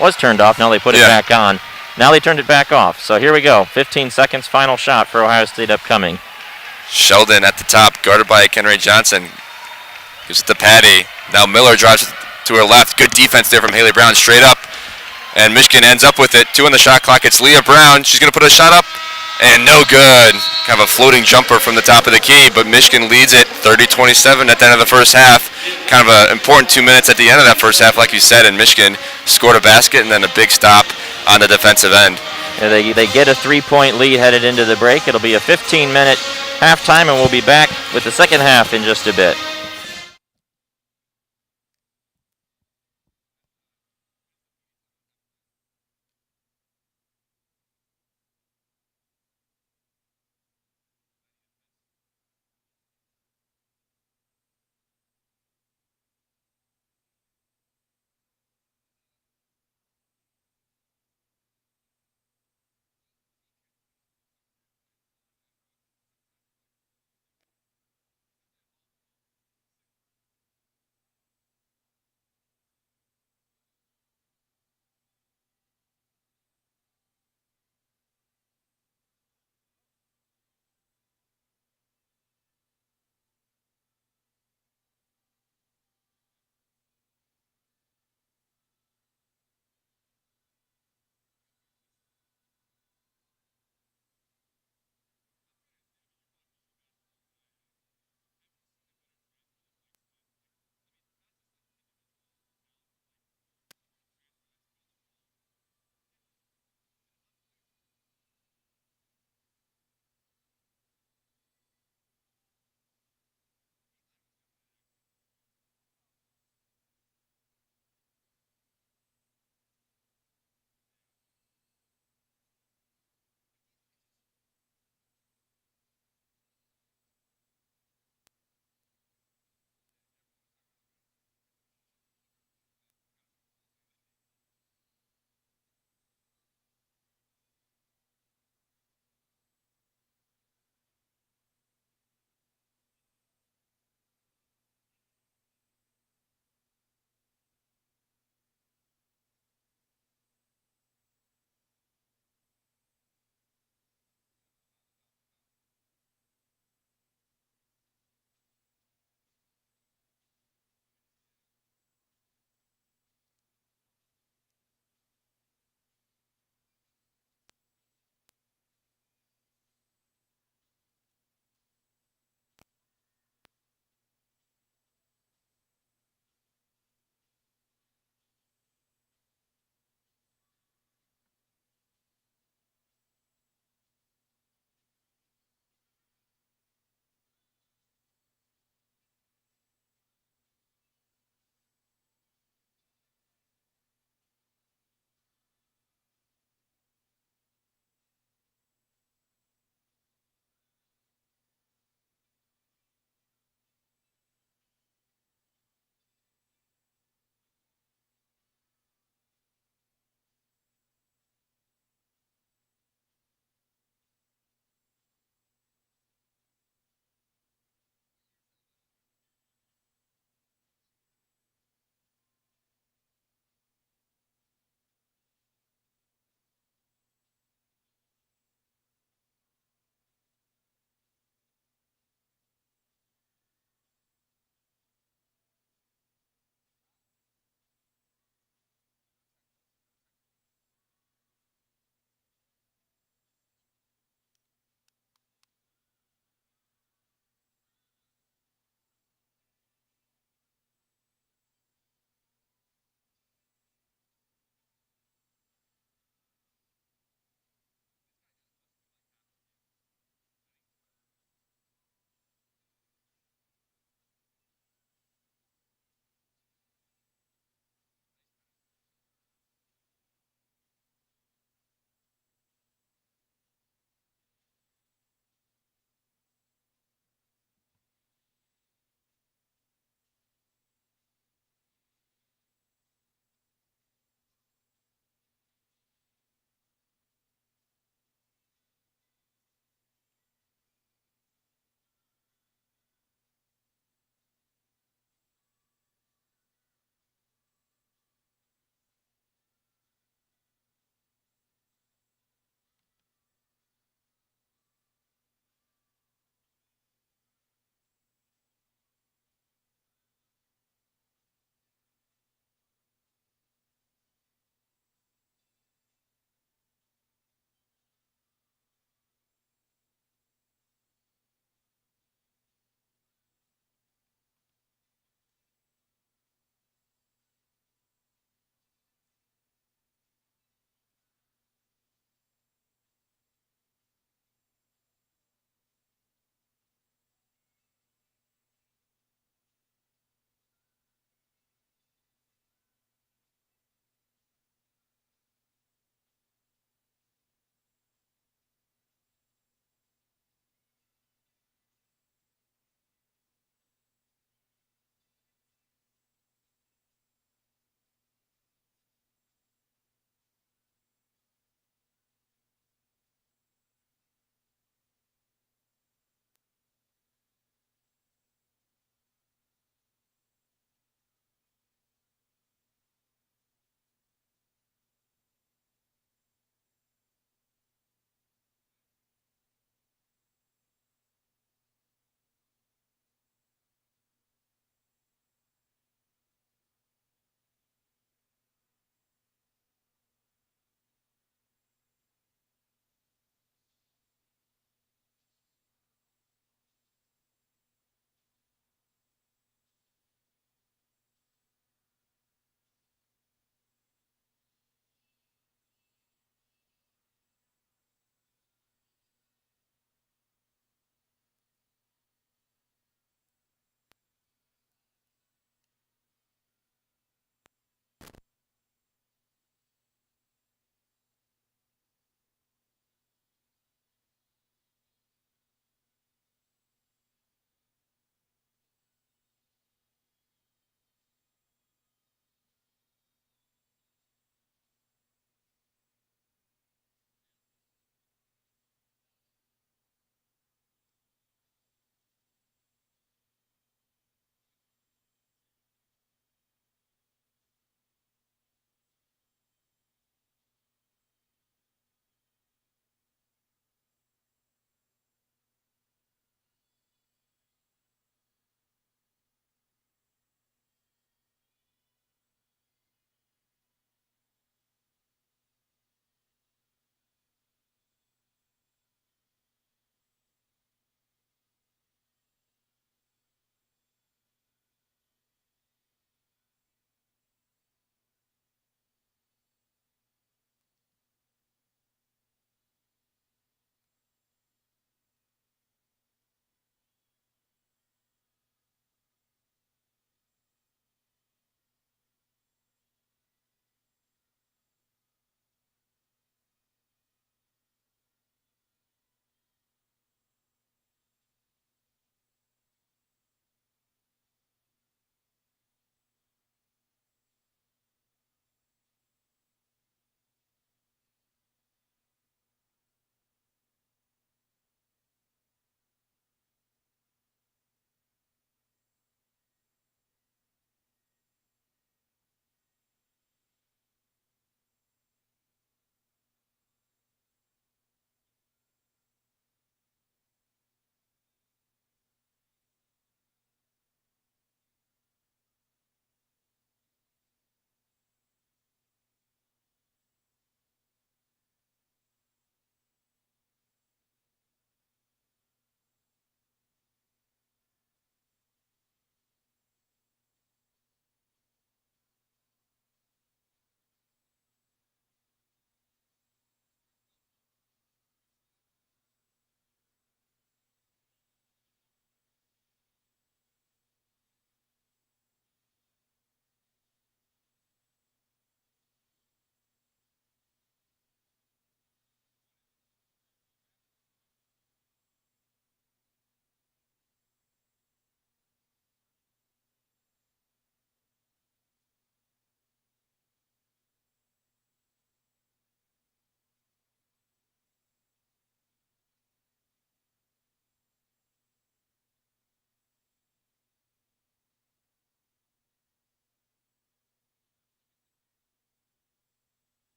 was turned off. Now they put it back on. Now they turned it back off. So here we go. 15 seconds, final shot for Ohio State upcoming. Sheldon at the top, guarded by Kenray Johnson. Gives it to Patty. Now Miller drives to her left. Good defense there from Haley Brown, straight up. And Michigan ends up with it. 2 on the shot clock. It's Leah Brown. She's going to put a shot up. And no good. Kind of a floating jumper from the top of the key, but Michigan leads it 30-27 at the end of the first half. Kind of an important 2 minutes at the end of that first half, like you said, and Michigan scored a basket and then a big stop on the defensive end. Yeah, they get a 3-point lead headed into the break. It'll be a 15-minute halftime, and we'll be back with the second half in just a bit.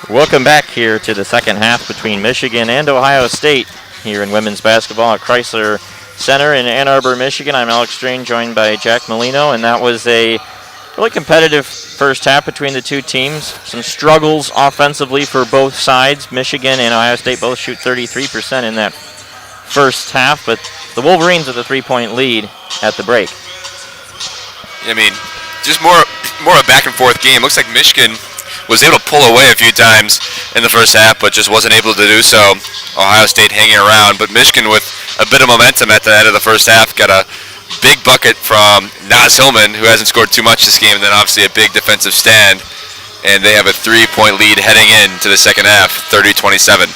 Welcome back here to the second half between Michigan and Ohio State here in women's basketball at Crisler Center in Ann Arbor, Michigan. I'm Alex Strain, joined by Jack Molino, and that was a really competitive first half between the two teams. Some struggles offensively for both sides. Michigan and Ohio State both shoot 33% in that first half, but the Wolverines with a 3-point lead at the break. I mean, just more a back and forth game. Looks like Michigan was able to pull away a few times in the first half, but just wasn't able to do so. Ohio State hanging around, but Michigan with a bit of momentum at the end of the first half got a big bucket from Naz Hillman, who hasn't scored too much this game, and then obviously a big defensive stand, and they have a 3-point lead heading into the second half, 30-27.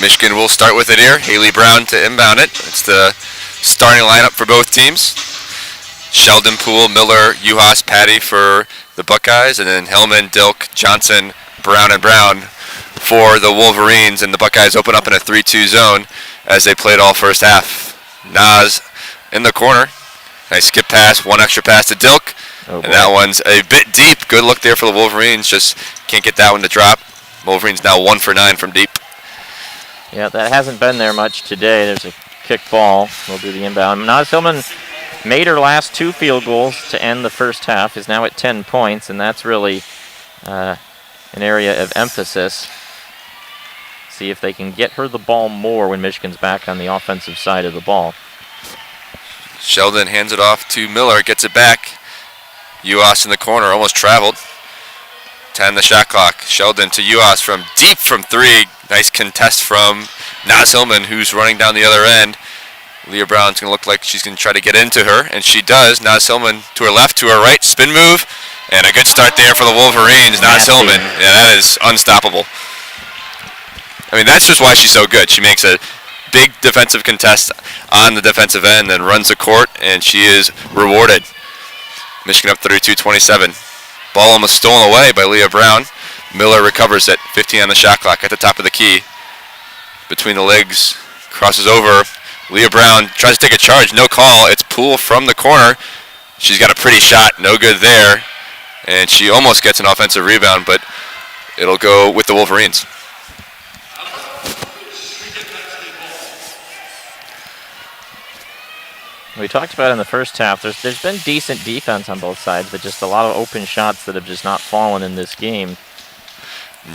Michigan will start with it here. Haley Brown to inbound it. It's the starting lineup for both teams. Sheldon, Poole, Miller, Uhas, Patty for the Buckeyes, and then Hellman, Dilk, Johnson, Brown, and Brown for the Wolverines, and the Buckeyes open up in a 3-2 zone as they played all first half. Naz in the corner. Nice skip pass, one extra pass to Dilk, and that one's a bit deep. Good look there for the Wolverines, just can't get that one to drop. Wolverines now 1 for 9 from deep. Yeah, that hasn't been there much today. There's a kick ball. We'll do the inbound. Naz Hillman made her last 2 field goals to end the first half, is now at 10 points, and that's really an area of emphasis. See if they can get her the ball more when Michigan's back on the offensive side of the ball. Sheldon hands it off to Miller, gets it back. Uhas in the corner, almost traveled. 10 the shot clock. Sheldon to Uhas from deep from 3. Nice contest from Naz Hillman, who's running down the other end. Leah Brown's going to look like she's going to try to get into her, and she does. Naz Hillman to her left, to her right, spin move, and a good start there for the Wolverines. Naz Hillman, yeah, that is unstoppable. I mean, that's just why she's so good. She makes a big defensive contest on the defensive end, then runs the court, and she is rewarded. Michigan up 32-27. Ball almost stolen away by Leah Brown. Miller recovers it, 15 on the shot clock at the top of the key. Between the legs, crosses over. Leah Brown tries to take a charge, no call. It's Poole from the corner. She's got a pretty shot, no good there. And she almost gets an offensive rebound, but it'll go with the Wolverines. We talked about in the first half, there's been decent defense on both sides, but just a lot of open shots that have just not fallen in this game.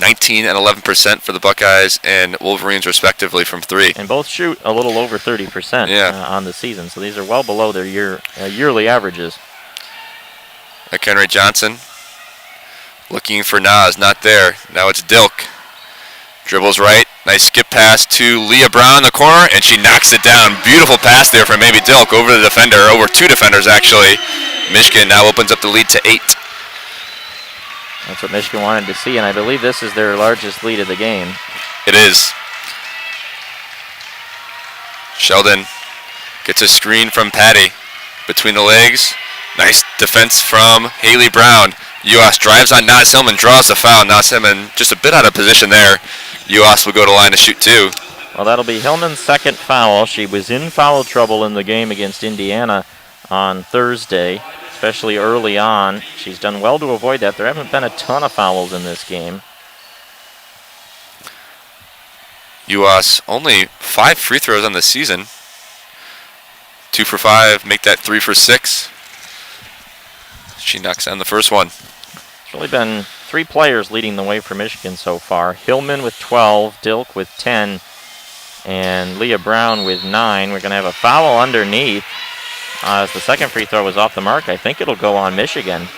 19 and 11% for the Buckeyes and Wolverines respectively from 3. And both shoot a little over 30% on the season, so these are well below their yearly averages. McHenry Johnson looking for Naz, not there. Now it's Dilk. Dribbles right, nice skip pass to Leah Brown in the corner, and she knocks it down. Beautiful pass there from maybe Dilk over the defender, over 2 defenders actually. Michigan now opens up the lead to 8. That's what Michigan wanted to see, and I believe this is their largest lead of the game. It is. Sheldon gets a screen from Patty. Between the legs, nice defense from Haley Brown. Uhas drives on Naz Hillman, draws the foul. Naz Hillman just a bit out of position there. Uhas will go to line to shoot 2. Well, that'll be Hillman's second foul. She was in foul trouble in the game against Indiana on Thursday, especially early on. She's done well to avoid that. There haven't been a ton of fouls in this game. Uhas only 5 free throws on the season. 2 for 5, make that 3 for 6. She knocks down the first one. It's really been 3 players leading the way for Michigan so far. Hillman with 12, Dilk with 10, and Leah Brown with 9. We're going to have a foul underneath. As the second free throw was off the mark, I think it'll go on Michigan.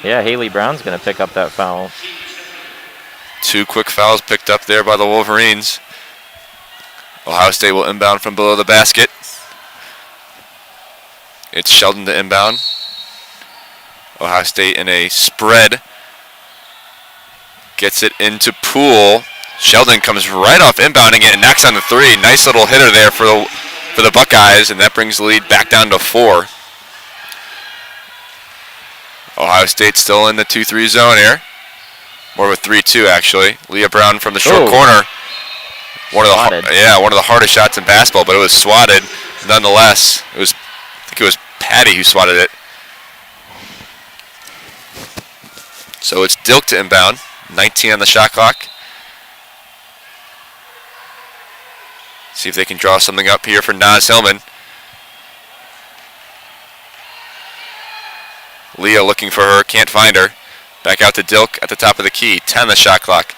Yeah, Haley Brown's going to pick up that foul. 2 quick fouls picked up there by the Wolverines. Ohio State will inbound from below the basket. It's Sheldon to inbound. Ohio State in a spread. Gets it into Poole. Sheldon comes right off inbounding it and knocks on the 3. Nice little hitter there for the Buckeyes, and that brings the lead back down to 4. Ohio State still in the 2-3 zone here. More of a 3-2 actually. Leah Brown from the short corner. One of the hardest shots in basketball, but it was swatted nonetheless. I think it was Patty who swatted it. So it's Dilk to inbound. 19 on the shot clock. See if they can draw something up here for Naz Hillman. Leah looking for her, can't find her. Back out to Dilk at the top of the key. 10 on the shot clock.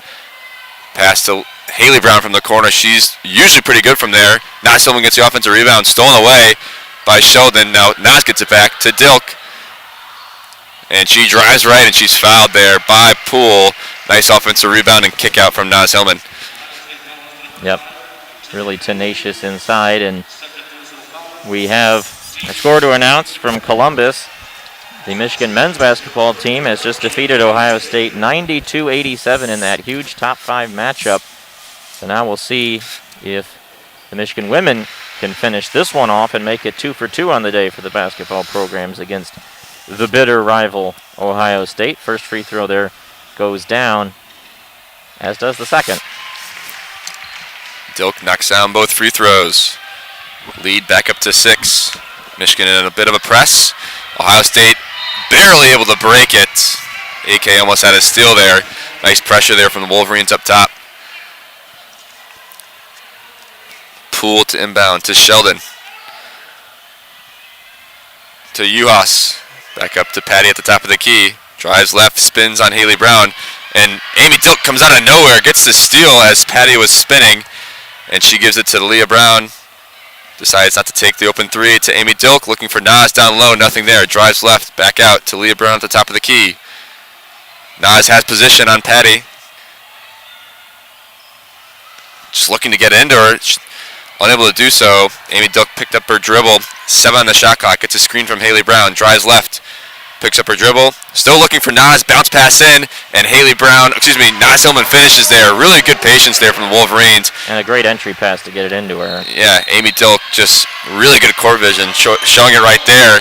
Pass to Haley Brown from the corner. She's usually pretty good from there. Naz Hillman gets the offensive rebound, stolen away by Sheldon. Now Naz gets it back to Dilk. And she drives right, and she's fouled there by Poole. Nice offensive rebound and kick out from Naz Hillman. Yep, really tenacious inside, and we have a score to announce from Columbus. The Michigan men's basketball team has just defeated Ohio State 92-87 in that huge top 5 matchup. So now we'll see if the Michigan women can finish this one off and make it 2 for 2 on the day for the basketball programs against the bitter rival Ohio State. First free throw there goes down, as does the second. Dilk knocks down both free throws. Lead back up to 6. Michigan in a bit of a press. Ohio State barely able to break it. AK almost had a steal there. Nice pressure there from the Wolverines up top. Poole to inbound to Sheldon. To Uhas. Back up to Patty at the top of the key. Drives left, spins on Haley Brown. And Amy Dilk comes out of nowhere, gets the steal as Patty was spinning. And she gives it to Leah Brown. Decides not to take the open three to Amy Dilk, looking for Naz down low, nothing there. Drives left, back out to Leah Brown at the top of the key. Naz has position on Patty. Just looking to get into her. Unable to do so. Amy Dilk picked up her dribble. 7 on the shot clock. Gets a screen from Haley Brown. Drives left. Picks up her dribble. Still looking for Naz. Bounce pass in. And Naz Hillman finishes there. Really good patience there from the Wolverines. And a great entry pass to get it into her. Yeah, Amy Dilk just really good court vision. Showing it right there.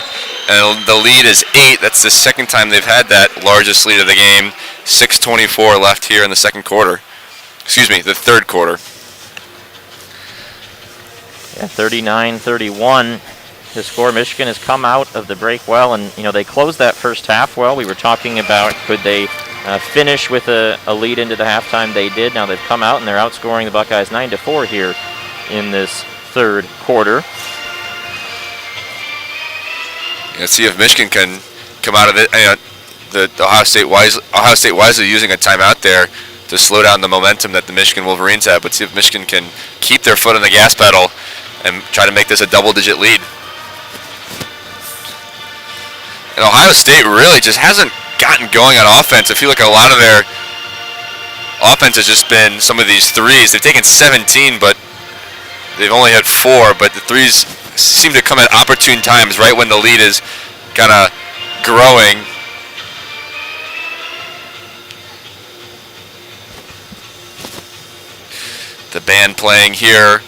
And the lead is 8. That's the second time they've had that largest lead of the game. 6:24 left here in the second quarter. The third quarter. Yeah, 39-31. The score. Michigan has come out of the break well, and they closed that first half well. We were talking about could they finish with a lead into the halftime. They did. Now they've come out and they're outscoring the Buckeyes 9-4 here in this third quarter. Let's see if Michigan can come out of it. The Ohio State wisely using a timeout there to slow down the momentum that the Michigan Wolverines have. But see if Michigan can keep their foot on the gas pedal and try to make this a double-digit lead. And Ohio State really just hasn't gotten going on offense. I feel like a lot of their offense has just been some of these threes. They've taken 17, but they've only had 4. But the threes seem to come at opportune times, right when the lead is kind of growing. The band playing here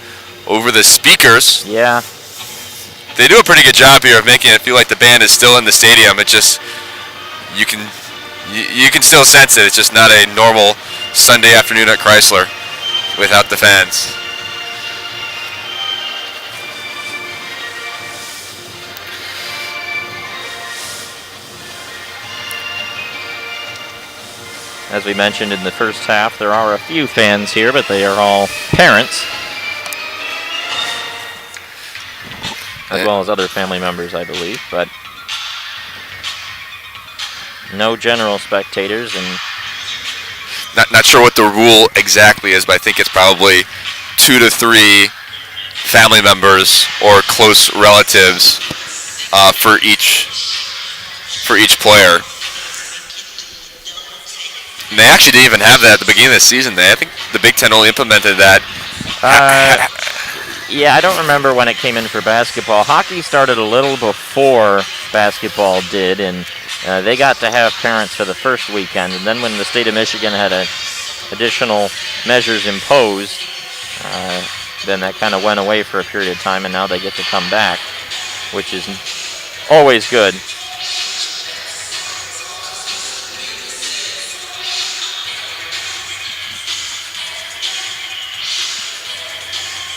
over the speakers. Yeah. They do a pretty good job here of making it feel like the band is still in the stadium. It just, you can still sense it. It's just not a normal Sunday afternoon at Crisler without the fans. As we mentioned in the first half, there are a few fans here, but they are all parents, as well as other family members, I believe, but no general spectators. And not sure what the rule exactly is, but I think it's probably 2 to 3 family members or close relatives for each player. And they actually didn't even have that at the beginning of the season. I think the Big Ten only implemented that. Yeah, I don't remember when it came in for basketball. Hockey started a little before basketball did, and they got to have parents for the first weekend. And then when the state of Michigan had additional measures imposed, then that kind of went away for a period of time, and now they get to come back, which is always good.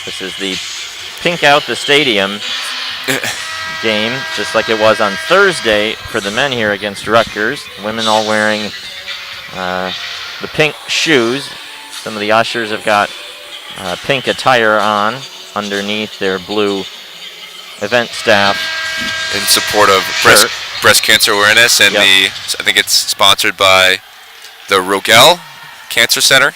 This is the Pink Out the Stadium game, just like it was on Thursday for the men here against Rutgers. Women all wearing the pink shoes. Some of the ushers have got pink attire on underneath their blue event staff. In support of breast cancer awareness, and I think it's sponsored by the Rogel Cancer Center.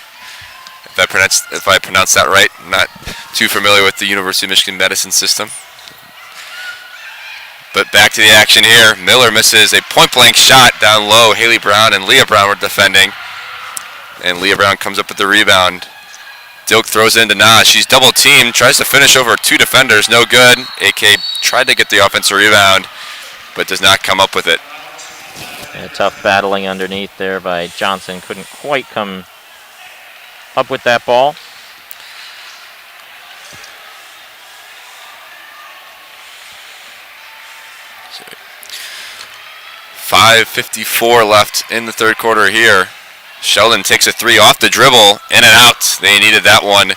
If I pronounce that right, I'm not too familiar with the University of Michigan medicine system. But back to the action here. Miller misses a point-blank shot down low. Haley Brown and Leah Brown were defending. And Leah Brown comes up with the rebound. Dilk throws it into Nas. She's double-teamed, tries to finish over 2 defenders. No good. AK tried to get the offensive rebound, but does not come up with it. Tough battling underneath there by Johnson. Couldn't quite come up with that ball. So, 5:54 left in the third quarter here. Sheldon takes a 3 off the dribble, in and out. They needed that one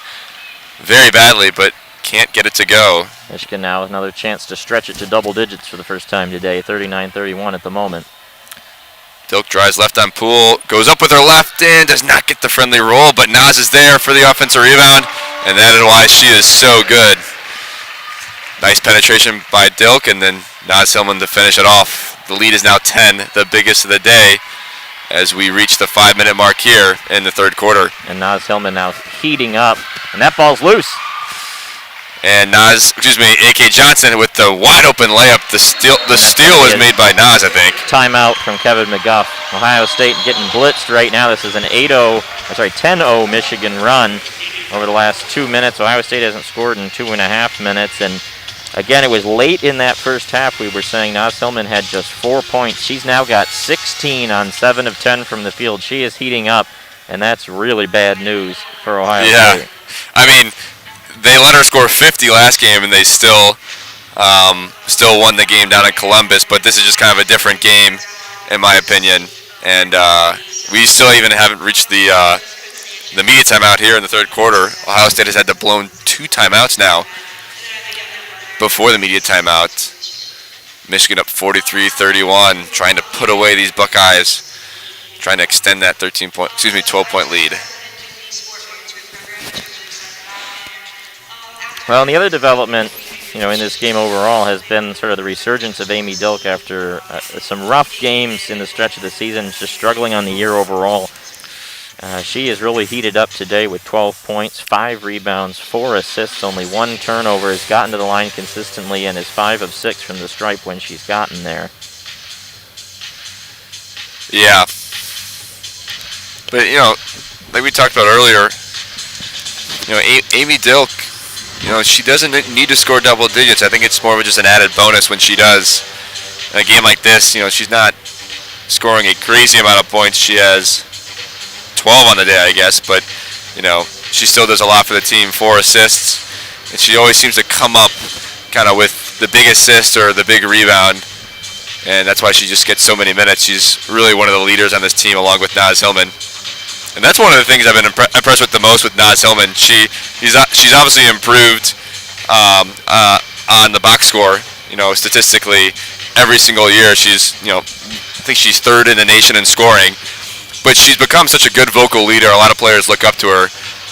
very badly, but can't get it to go. Michigan now with another chance to stretch it to double digits for the first time today, 39-31 at the moment. Dilk drives left on Poole, goes up with her left in, does not get the friendly roll, but Nas is there for the offensive rebound, and that is why she is so good. Nice penetration by Dilk, and then Nas Hillman to finish it off. The lead is now 10, the biggest of the day, as we reach the 5-minute mark here in the third quarter. And Nas Hillman now heating up, and that ball's loose. And AK Johnson with the wide open layup. The steal was made by Nas, I think. Timeout from Kevin McGuff. Ohio State getting blitzed right now. This is an 10-0 Michigan run over the last 2 minutes. Ohio State hasn't scored in 2.5 minutes. And again, it was late in that first half. We were saying Nas Hillman had just 4 points. She's now got 16 on 7 of 10 from the field. She is heating up, and that's really bad news for Ohio State. I mean, they let her score 50 last game, and they still won the game down in Columbus. But this is just kind of a different game, in my opinion. And we still even haven't reached the media timeout here in the third quarter. Ohio State has had to blow 2 timeouts now before the media timeout. Michigan up 43-31, trying to put away these Buckeyes, trying to extend that 12-point lead. Well, and the other development, in this game overall has been sort of the resurgence of Amy Dilk after some rough games in the stretch of the season, just struggling on the year overall. She is really heated up today with 12 points, 5 rebounds, 4 assists, only 1 turnover, has gotten to the line consistently, and is 5 of 6 from the stripe when she's gotten there. Yeah. But, like we talked about earlier, Amy Dilk, she doesn't need to score double digits. I think it's more of just an added bonus when she does. In a game like this, she's not scoring a crazy amount of points. She has 12 on the day, I guess, but, she still does a lot for the team, 4 assists, and she always seems to come up kind of with the big assist or the big rebound, and that's why she just gets so many minutes. She's really one of the leaders on this team along with Nas Hillman. And that's one of the things I've been impressed with the most with Nas Hillman. She's obviously improved on the box score. Statistically, every single year she's I think she's 3rd in the nation in scoring. But she's become such a good vocal leader. A lot of players look up to her,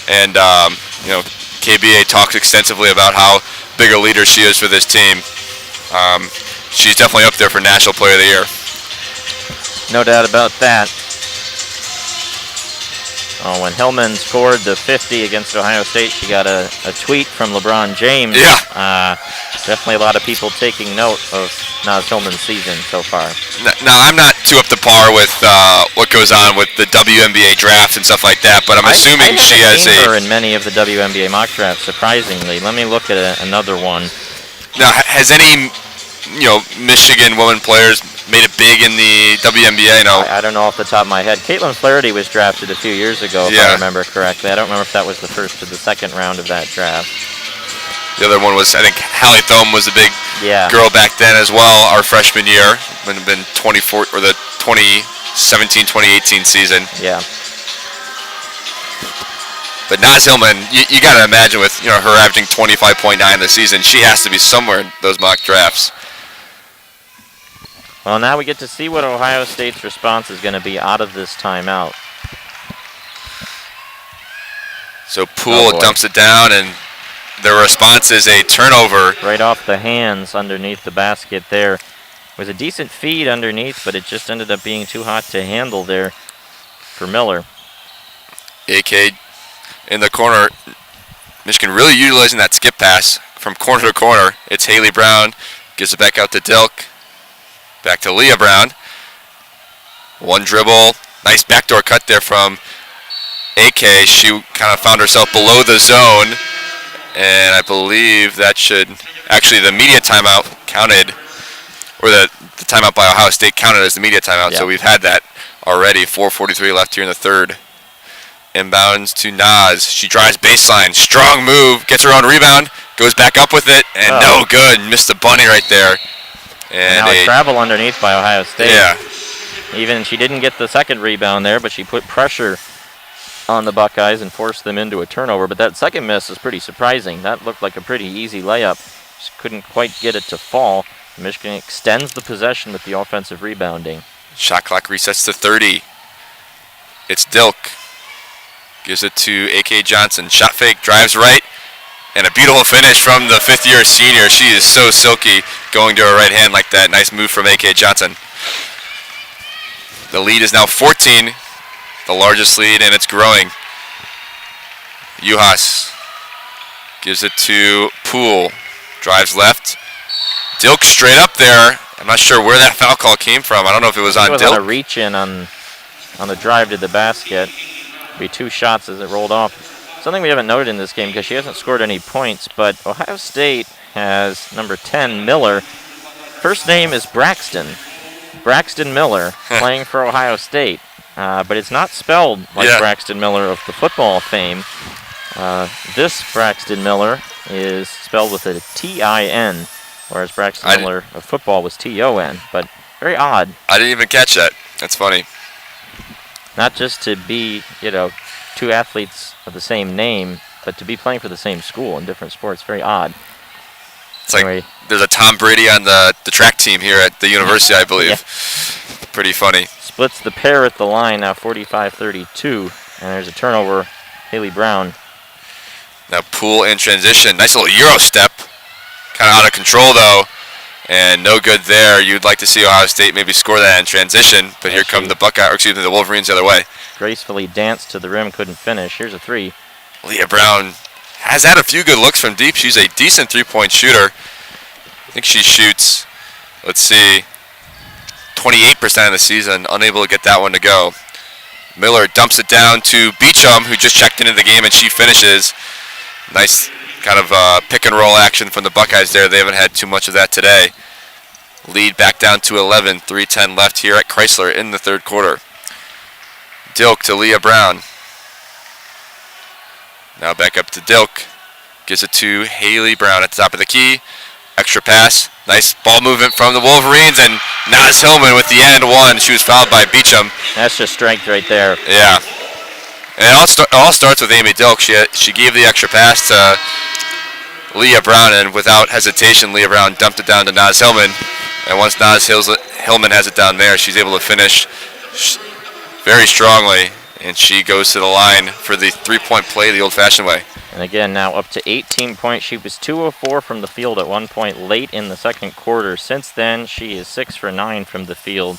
and KBA talks extensively about how big a leader she is for this team. She's definitely up there for National Player of the Year. No doubt about that. When Hillman scored the 50 against Ohio State, she got a tweet from LeBron James. Yeah. Definitely a lot of people taking note of Nas Hillman's season so far. Now, I'm not too up to par with what goes on with the WNBA draft and stuff like that, but I'm assuming she has her in many of the WNBA mock drafts, surprisingly. Let me look at another one. Now, has any Michigan women players made it big in the WNBA? I don't know off the top of my head. Caitlin Flaherty was drafted a few years ago, if I remember correctly. I don't remember if that was the first or the second round of that draft. The other one was, I think, Hallie Thome was a big girl back then as well, our freshman year. Would have been 24 or the 2017-2018 season. Yeah. But Nas Hillman, you got to imagine with her averaging 25.9 this season, she has to be somewhere in those mock drafts. Well, now we get to see what Ohio State's response is going to be out of this timeout. So Poole dumps it down, and the response is a turnover. Right off the hands underneath the basket there. It was a decent feed underneath, but it just ended up being too hot to handle there for Miller. AK in the corner. Michigan really utilizing that skip pass from corner to corner. It's Haley Brown. Gives it back out to Dilk. Back to Leah Brown. One dribble. Nice backdoor cut there from AK. She kind of found herself below the zone. And I believe that should... Actually, the media timeout counted, or the timeout by Ohio State counted as the media timeout. Yep. So we've had that already. 4:43 left here in the third. Inbounds to Naz. She drives baseline. Strong move. Gets her own rebound. Goes back up with it. And no good. Missed the bunny right there. And now a travel underneath by Ohio State. Yeah. Even she didn't get the second rebound there, but she put pressure on the Buckeyes and forced them into a turnover. But that second miss is pretty surprising. That looked like a pretty easy layup. Just couldn't quite get it to fall. Michigan extends the possession with the offensive rebounding. Shot clock resets to 30. It's Dilk. Gives it to AK Johnson. Shot fake, drives right. And a beautiful finish from the fifth-year senior. She is so silky going to her right hand like that. Nice move from AK Johnson. The lead is now 14, the largest lead, and it's growing. Juhas gives it to Poole. Drives left. Dilk straight up there. I'm not sure where that foul call came from. I don't know if it was on Dilk. It was on a reach-in on the drive to the basket. Be 2 shots as it rolled off. Something we haven't noted in this game because she hasn't scored any points, but Ohio State has number 10, Miller. First name is Braxton. Braxton Miller playing for Ohio State, but it's not spelled like Braxton Miller of the football fame. This Braxton Miller is spelled with a T-I-N, whereas Braxton Miller of football was T-O-N, but very odd. I didn't even catch that. That's funny. Not just to be, 2 athletes of the same name, but to be playing for the same school in different sports. Very odd. It's anyway, like there's a Tom Brady on the track team here at the university, I believe. Yeah. Pretty funny. Splits the pair at the line now, 45-32. And there's a turnover, Haley Brown. Now Poole in transition. Nice little Euro step. Kind of out of control, though. And no good there. You'd like to see Ohio State maybe score that in transition, but here come the the Wolverines the other way. Gracefully danced to the rim, couldn't finish. Here's a 3. Leah Brown has had a few good looks from deep. She's a decent three-point shooter. I think she shoots, let's see, 28% of the season, unable to get that one to go. Miller dumps it down to Beecham, who just checked into the game, and she finishes. Nice kind of pick-and-roll action from the Buckeyes there. They haven't had too much of that today. Lead back down to 11, 3:10 left here at Crisler in the third quarter. Dilk to Leah Brown. Now back up to Dilk. Gives it to Haley Brown at the top of the key. Extra pass. Nice ball movement from the Wolverines, and Naz Hillman with the and one. She was fouled by Beecham. That's just strength right there. Yeah. And it all starts with Amy Dilk. She gave the extra pass to Leah Brown, and without hesitation, Leah Brown dumped it down to Naz Hillman. And once Naz Hillman has it down there, she's able to finish very strongly, and she goes to the line for the three-point play the old-fashioned way. And again, now up to 18 points. She was 2 of 4 from the field at one point late in the second quarter. Since then, she is 6 for 9 from the field.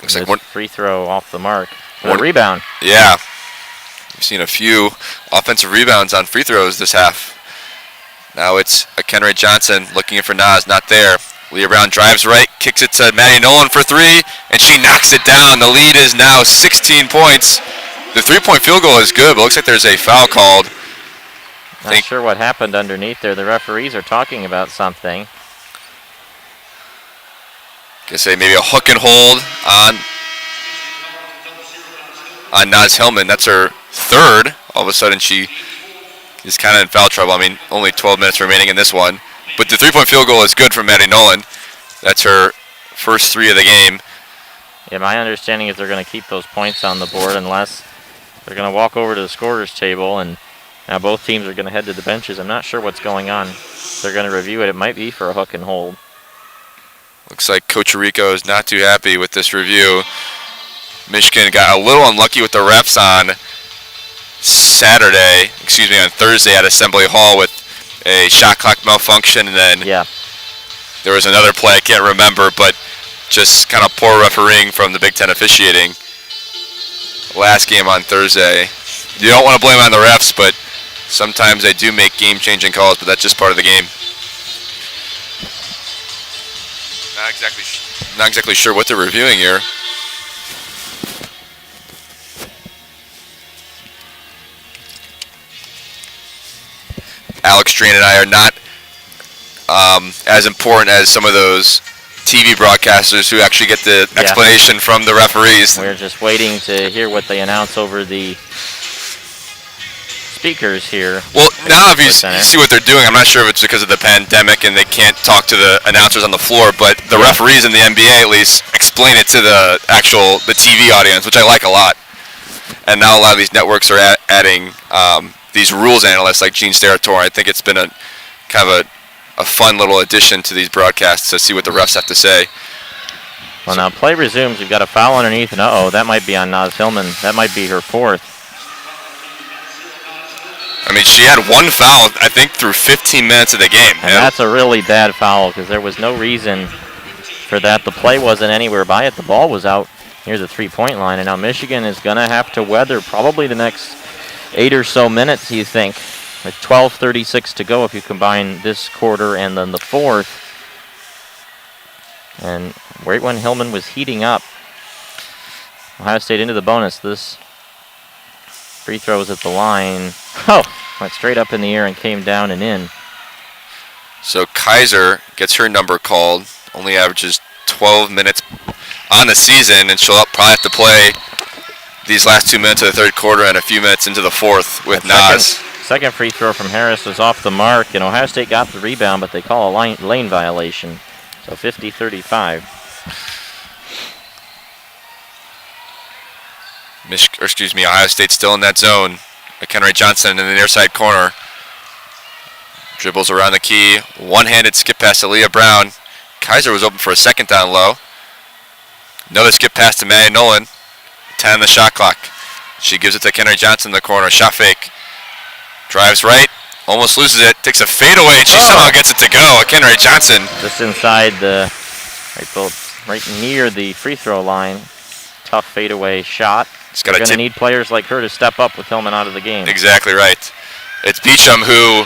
Looks like one free throw off the mark. One rebound. Yeah. We've seen a few offensive rebounds on free throws this half. Now it's a Kenray Johnson looking for Naz, not there. Leah Brown drives right, kicks it to Maddie Nolan for 3, and she knocks it down. The lead is now 16 points. The three-point field goal is good, but it looks like there's a foul called. Not sure what happened underneath there. The referees are talking about something. Gonna say maybe a hook and hold on Naz Hillman. That's her third. All of a sudden she is kind of in foul trouble. I mean, only 12 minutes remaining in this one. But the three-point field goal is good from Maddie Nolan. That's her first 3 of the game. Yeah, my understanding is they're going to keep those points on the board unless they're going to walk over to the scorer's table, and now both teams are going to head to the benches. I'm not sure what's going on. They're going to review it. It might be for a hook and hold. Looks like Coach Rico is not too happy with this review. Michigan got a little unlucky with the refs on Thursday at Assembly Hall with a shot clock malfunction, and then there was another play I can't remember, but just kind of poor refereeing from the Big Ten officiating last game on Thursday. You don't want to blame it on the refs, but sometimes they do make game-changing calls, but that's just part of the game. Not exactly sure what they're reviewing here. Alex Drain and I are not as important as some of those TV broadcasters who actually get the explanation from the referees. We're just waiting to hear what they announce over the speakers here. Well, now if you see what they're doing, I'm not sure if it's because of the pandemic and they can't talk to the announcers on the floor, but the referees in the NBA at least explain it to the TV audience, which I like a lot. And now a lot of these networks are adding these rules analysts like Gene Steratore. I think it's been a kind of a fun little addition to these broadcasts to see what the refs have to say. Well, now play resumes. We've got a foul underneath, and that might be on Naz Hillman. That might be her fourth. I mean, she had one foul, I think, through 15 minutes of the game. And that's a really bad foul because there was no reason for that. The play wasn't anywhere by it. The ball was out near the three-point line, and now Michigan is going to have to weather probably the next 8 or so minutes, you think, with 12:36 to go if you combine this quarter and then the fourth. And right when Hillman was heating up, Ohio State into the bonus. This free throw was at the line. Went straight up in the air and came down and in. So Kaiser gets her number called, only averages 12 minutes on the season, and she'll probably have to play these last 2 minutes of the third quarter and a few minutes into the fourth with Naz. Second free throw from Harris was off the mark, and Ohio State got the rebound, but they call a lane violation. So 50-35. Ohio State still in that zone. McHenry Johnson in the near side corner. Dribbles around the key. One-handed skip pass to Leah Brown. Kaiser was open for a second down low. Another skip pass to Maddie Nolan. 10 on the shot clock. She gives it to McHenry Johnson in the corner. Shot fake. Drives right. Almost loses it. Takes a fadeaway, and she somehow gets it to go. McHenry Johnson. Just inside right near the free throw line. Tough fadeaway shot. They're going to need players like her to step up with Hillman out of the game. Exactly right. It's Beecham who,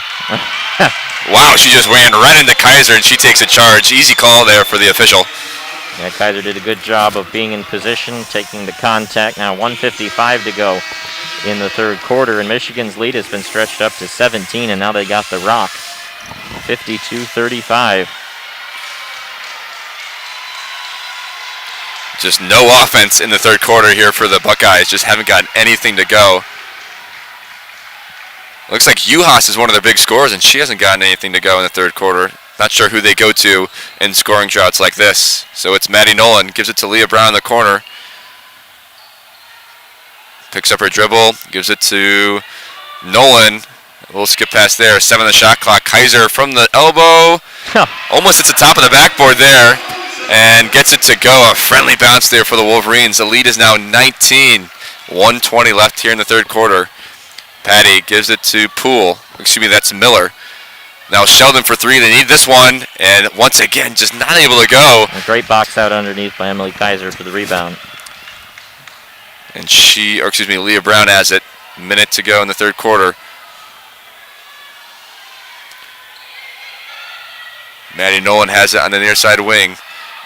wow, she just ran right into Kaiser and she takes a charge. Easy call there for the official. Yeah, Kaiser did a good job of being in position, taking the contact. Now 1:55 to go in the third quarter, and Michigan's lead has been stretched up to 17, and now they got the rock. 52-35. Just no offense in the third quarter here for the Buckeyes. Just haven't gotten anything to go. Looks like Uhas is one of their big scorers, and she hasn't gotten anything to go in the third quarter. Not sure who they go to in scoring droughts like this. So it's Maddie Nolan. Gives it to Leah Brown in the corner. Picks up her dribble. Gives it to Nolan. A little skip pass there. 7 on the shot clock. Kaiser from the elbow. Almost at the top of the backboard there. And gets it to go. A friendly bounce there for the Wolverines. The lead is now 19. 1:20 left here in the third quarter. Patty gives it to Poole. That's Miller. Now Sheldon for three. They need this one. And once again, just not able to go. A great box out underneath by Emily Kaiser for the rebound. And Leah Brown has it. Minute to go in the third quarter. Maddie Nolan has it on the near side wing.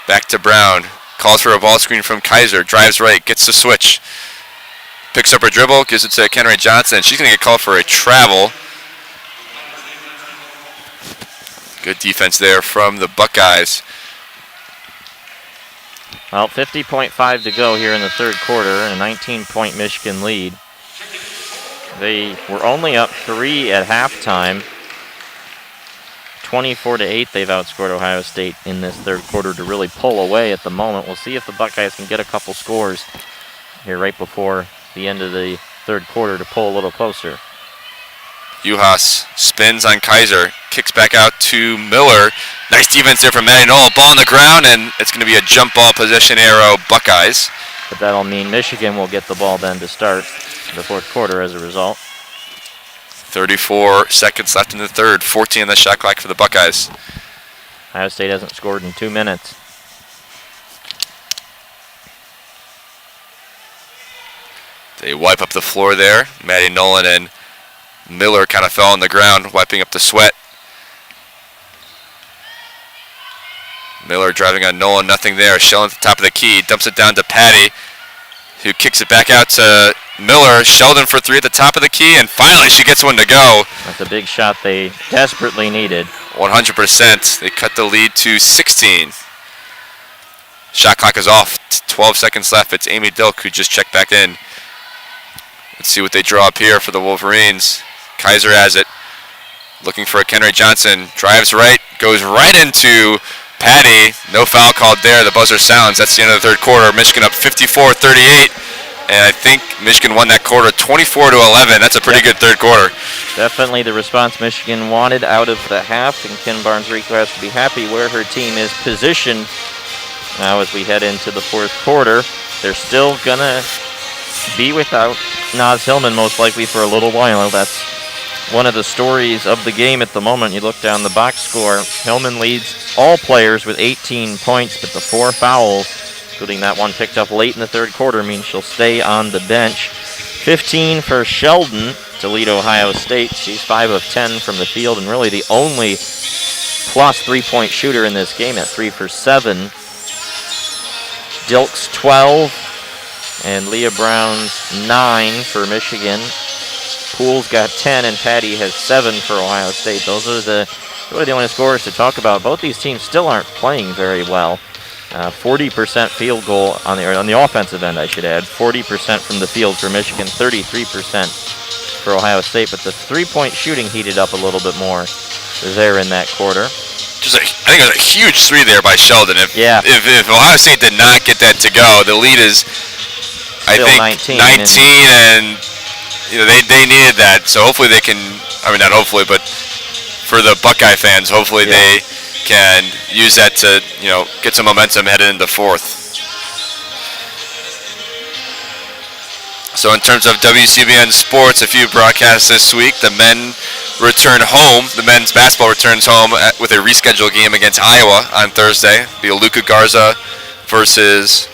Back to Brown. Calls for a ball screen from Kaiser. Drives right. Gets the switch. Picks up her dribble. Gives it to McHenry Johnson. She's going to get called for a travel. Good defense there from the Buckeyes. Well, 50.5 to go here in the third quarter, and a 19-point Michigan lead. They were only up 3 at halftime. 24-8, they've outscored Ohio State in this third quarter to really pull away at the moment. We'll see if the Buckeyes can get a couple scores here right before the end of the third quarter to pull a little closer. Juhas spins on Kaiser, kicks back out to Miller. Nice defense there from Maddie Nolan. Ball on the ground, and it's going to be a jump ball possession arrow, Buckeyes. But that'll mean Michigan will get the ball then to start the fourth quarter as a result. 34 seconds left in the third. 14 on the shot clock for the Buckeyes. Ohio State hasn't scored in 2 minutes. They wipe up the floor there. Maddie Nolan and Miller kind of fell on the ground, wiping up the sweat. Miller driving on Nolan, nothing there. Sheldon at the top of the key, dumps it down to Patty, who kicks it back out to Miller. Sheldon for three at the top of the key, and finally she gets one to go. That's a big shot they desperately needed. 100%. They cut the lead to 16. Shot clock is off. 12 seconds left. It's Amy Dilk who just checked back in. Let's see what they draw up here for the Wolverines. Kaiser has it. Looking for a Kenry Johnson. Drives right. Goes right into Patty. No foul called there. The buzzer sounds. That's the end of the third quarter. Michigan up 54-38. And I think Michigan won that quarter 24-11. That's a pretty good third quarter. Definitely the response Michigan wanted out of the half. And Ken Barnes-Rico has to be happy where her team is positioned. Now as we head into the fourth quarter, they're still going to be without Naz Hillman most likely for a little while. That's one of the stories of the game at the moment. You look down the box score. Hillman leads all players with 18 points, but the 4 fouls, including that one picked up late in the third quarter, means she'll stay on the bench. 15 for Sheldon to lead Ohio State. She's 5 of 10 from the field and really the only plus 3-point shooter in this game at 3 for 7. Dilk's 12. And Leah Brown's 9 for Michigan. Pool's got 10, and Patty has 7 for Ohio State. Those are really the only scores to talk about. Both these teams still aren't playing very well. 40% field goal on the offensive end, I should add. 40% from the field for Michigan, 33% for Ohio State. But the 3-point shooting heated up a little bit more there in that quarter. I think it was a huge 3 there by Sheldon. If Ohio State did not get that to go, the lead is I think 19 and they needed that. So hopefully they can, not hopefully, but for the Buckeye fans, hopefully they can use that to, get some momentum headed into fourth. So in terms of WCBN sports, a few broadcasts this week. The men return home. The men's basketball returns home with a rescheduled game against Iowa on Thursday. It'll be Luka Garza versus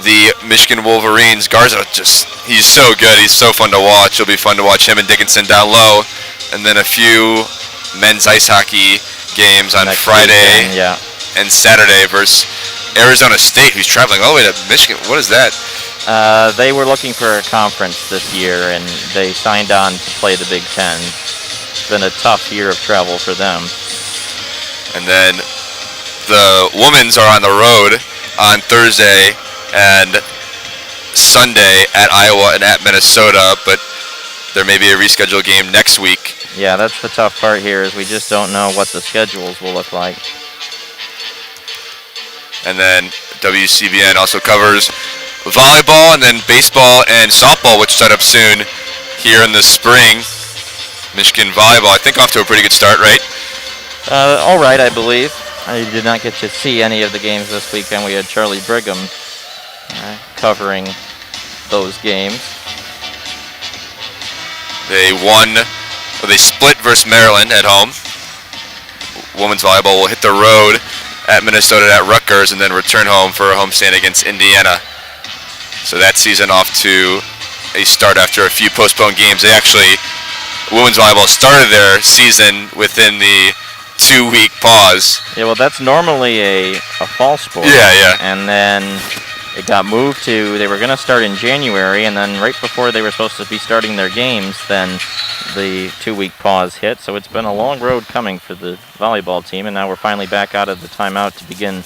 the Michigan Wolverines. Garza, he's so good. He's so fun to watch. It'll be fun to watch him and Dickinson down low. And then a few men's ice hockey games on Friday and Saturday versus Arizona State, who's traveling all the way to Michigan. What is that? They were looking for a conference this year, and they signed on to play the Big Ten. It's been a tough year of travel for them. And then the women's are on the road on Thursday and Sunday at Iowa and at Minnesota, but there may be a rescheduled game next week. Yeah, that's the tough part here, is we just don't know what the schedules will look like. And then WCBN also covers volleyball and then baseball and softball, which start up soon here in the spring. Michigan volleyball, I think, off to a pretty good start, right? All right, I believe. I did not get to see any of the games this weekend. We had Charlie Brigham covering those games. They split versus Maryland at home. Women's volleyball will hit the road at Minnesota at Rutgers and then return home for a homestand against Indiana. So that season off to a start after a few postponed games. Women's volleyball started their season within the 2-week pause. Yeah, well, that's normally a fall sport. Yeah. And then it got moved to, they were going to start in January, and then right before they were supposed to be starting their games, then the 2-week pause hit. So it's been a long road coming for the volleyball team, and now we're finally back out of the timeout to begin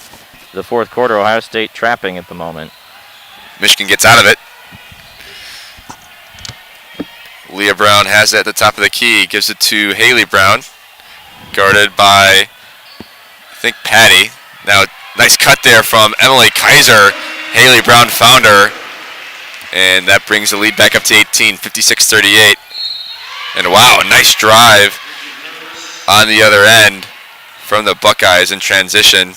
the fourth quarter. Ohio State trapping at the moment. Michigan gets out of it. Leah Brown has it at the top of the key, gives it to Haley Brown, guarded by, I think, Patty. Now, nice cut there from Emily Kaiser. Haley Brown found her, and that brings the lead back up to 18, 56-38. And wow, nice drive on the other end from the Buckeyes in transition.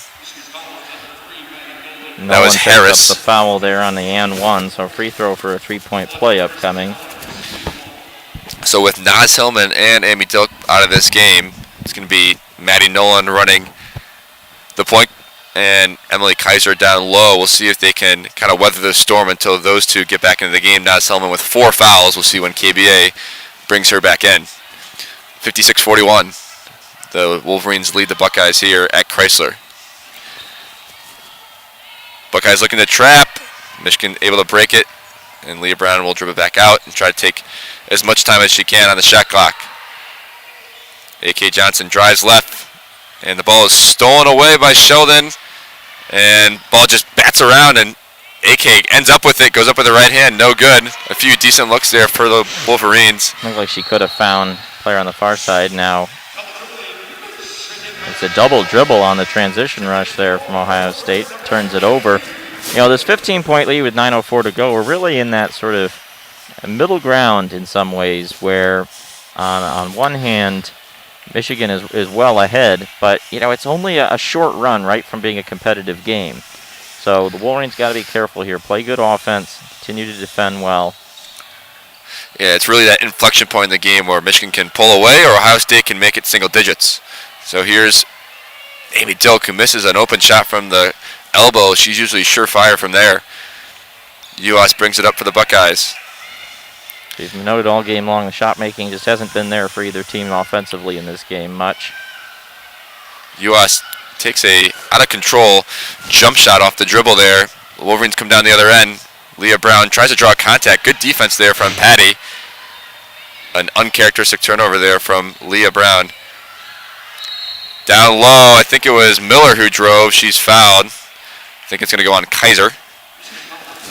That was Harris. Up the foul there on the and one, so free throw for a 3-point play upcoming. So with Naz Hillman and Amy Dilk out of this game, it's going to be Maddie Nolan running the point and Emily Kaiser down low. We'll see if they can kind of weather the storm until those two get back into the game. Naz Hillman with 4 fouls. We'll see when KBA brings her back in. 56-41. The Wolverines lead the Buckeyes here at Crisler. Buckeyes looking to trap. Michigan able to break it. And Leah Brown will dribble it back out and try to take as much time as she can on the shot clock. A.K. Johnson drives left. And the ball is stolen away by Sheldon. And ball just bats around and A.K. ends up with it. Goes up with the right hand. No good. A few decent looks there for the Wolverines. Looked like she could have found player on the far side now. It's a double dribble on the transition rush there from Ohio State. Turns it over. You know, this 15-point lead with 9:04 to go, we're really in that sort of middle ground in some ways where on one hand, Michigan is well ahead, but, you know, it's only a short run right from being a competitive game. So the Wolverines got to be careful here. Play good offense. Continue to defend well. Yeah, it's really that inflection point in the game where Michigan can pull away or Ohio State can make it single digits. So here's Amy Dilk, who misses an open shot from the elbow. She's usually surefire from there. UAS brings it up for the Buckeyes. She's noted all game long. The shot making just hasn't been there for either team offensively in this game much. UAS takes a out of control jump shot off the dribble there. The Wolverines come down the other end. Leah Brown tries to draw contact. Good defense there from Patty. An uncharacteristic turnover there from Leah Brown. Down low, I think it was Miller who drove. She's fouled. I think it's going to go on Kaiser.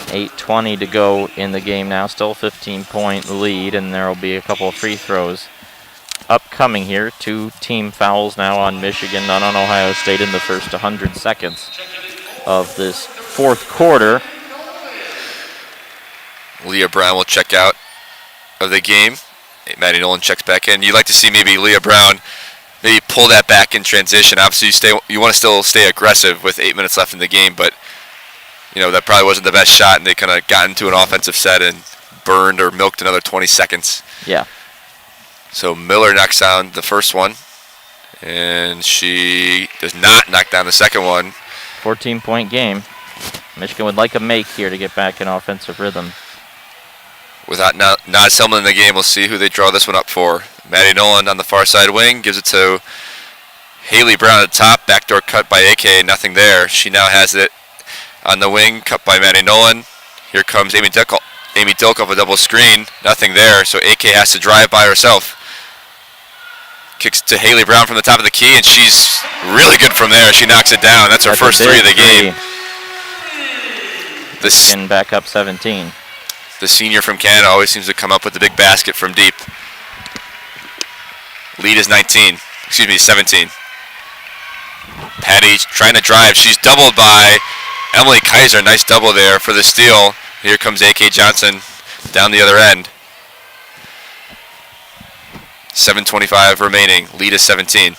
8:20 to go in the game now. Still 15-point lead, and there will be a couple of free throws upcoming here. 2 team fouls now on Michigan, none on Ohio State in the first 100 seconds of this fourth quarter. Leah Brown will check out of the game. Maddie Nolan checks back in. You'd like to see maybe Leah Brown maybe pull that back in transition. Obviously, you want to still stay aggressive with 8 minutes left in the game, but you know that probably wasn't the best shot, and they kind of got into an offensive set and burned or milked another 20 seconds. Yeah. So Miller knocks down the first one, and she does not knock down the second one. 14-point game. Michigan would like a make here to get back in offensive rhythm. Without Naz Hillman in the game, we'll see who they draw this one up for. Maddie Nolan on the far side wing gives it to Haley Brown at the top. Backdoor cut by AK, nothing there. She now has it on the wing, cut by Maddie Nolan. Here comes Amy Dilk off a double screen, nothing there. So AK has to drive by herself. Kicks to Haley Brown from the top of the key, and she's really good from there. She knocks it down. That's her first 3 of the game. Michigan back up 17. The senior from Canada always seems to come up with the big basket from deep. Lead is 17. Patty trying to drive. She's doubled by Emily Kaiser. Nice double there for the steal. Here comes A.K. Johnson down the other end. 7:25 remaining. Lead is 17.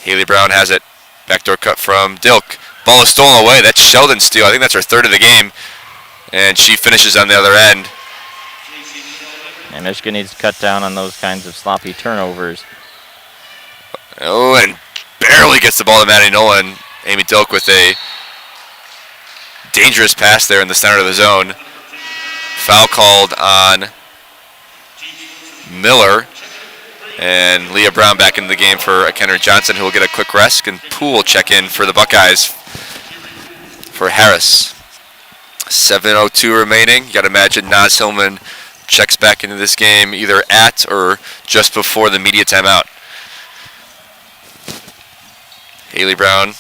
Haley Brown has it. Backdoor cut from Dilk. Ball is stolen away. That's Sheldon's steal. I think that's her 3rd of the game. And she finishes on the other end. And Michigan needs to cut down on those kinds of sloppy turnovers. Oh, and barely gets the ball to Maddie Nolan. Amy Dilk with a dangerous pass there in the center of the zone. Foul called on Miller. And Leah Brown back into the game for Kendra Johnson, who will get a quick rest. And Poole will check in for the Buckeyes for Harris. 7:02 remaining. You got to imagine Naz Hillman checks back into this game either at or just before the media timeout. Haley Brown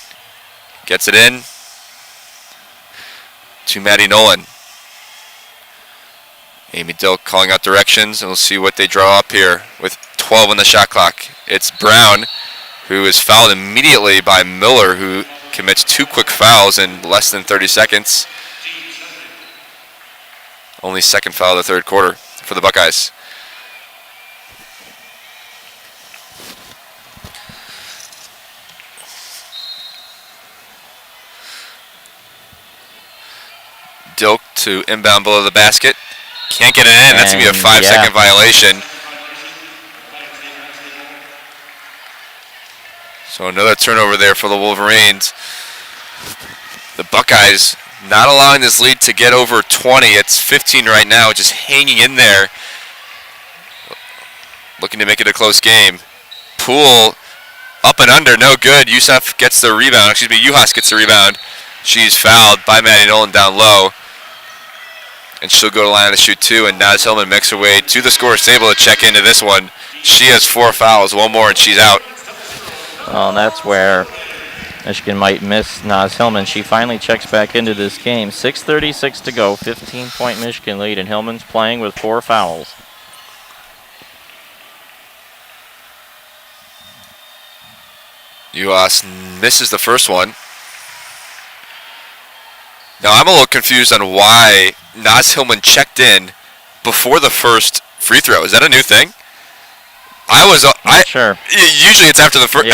gets it in to Maddie Nolan. Amy Dilk calling out directions, and we'll see what they draw up here with 12 on the shot clock. It's Brown, who is fouled immediately by Miller, who commits 2 quick fouls in less than 30 seconds. Only 2nd foul of the 3rd quarter for the Buckeyes. Dilk to inbound below the basket. Can't get it in. That's going to be a 5-second violation. So another turnover there for the Wolverines. The Buckeyes not allowing this lead to get over 20. It's 15 right now, just hanging in there. Looking to make it a close game. Poole up and under, no good. Yusuf gets the rebound. Juhas gets the rebound. She's fouled by Maddie Nolan down low. And she'll go to the line to shoot 2. And Naz Hillman makes her way to the scorer's table to check into this one. She has 4 fouls, 1 more, and she's out. Well, and that's where Michigan might miss Naz Hillman. She finally checks back into this game. 6:36 to go, 15-point Michigan lead, and Hillman's playing with 4 fouls. Juhas misses the first one. Now I'm a little confused on why Naz Hillman checked in before the first free throw. Is that a new thing? Sure. Usually it's after the first.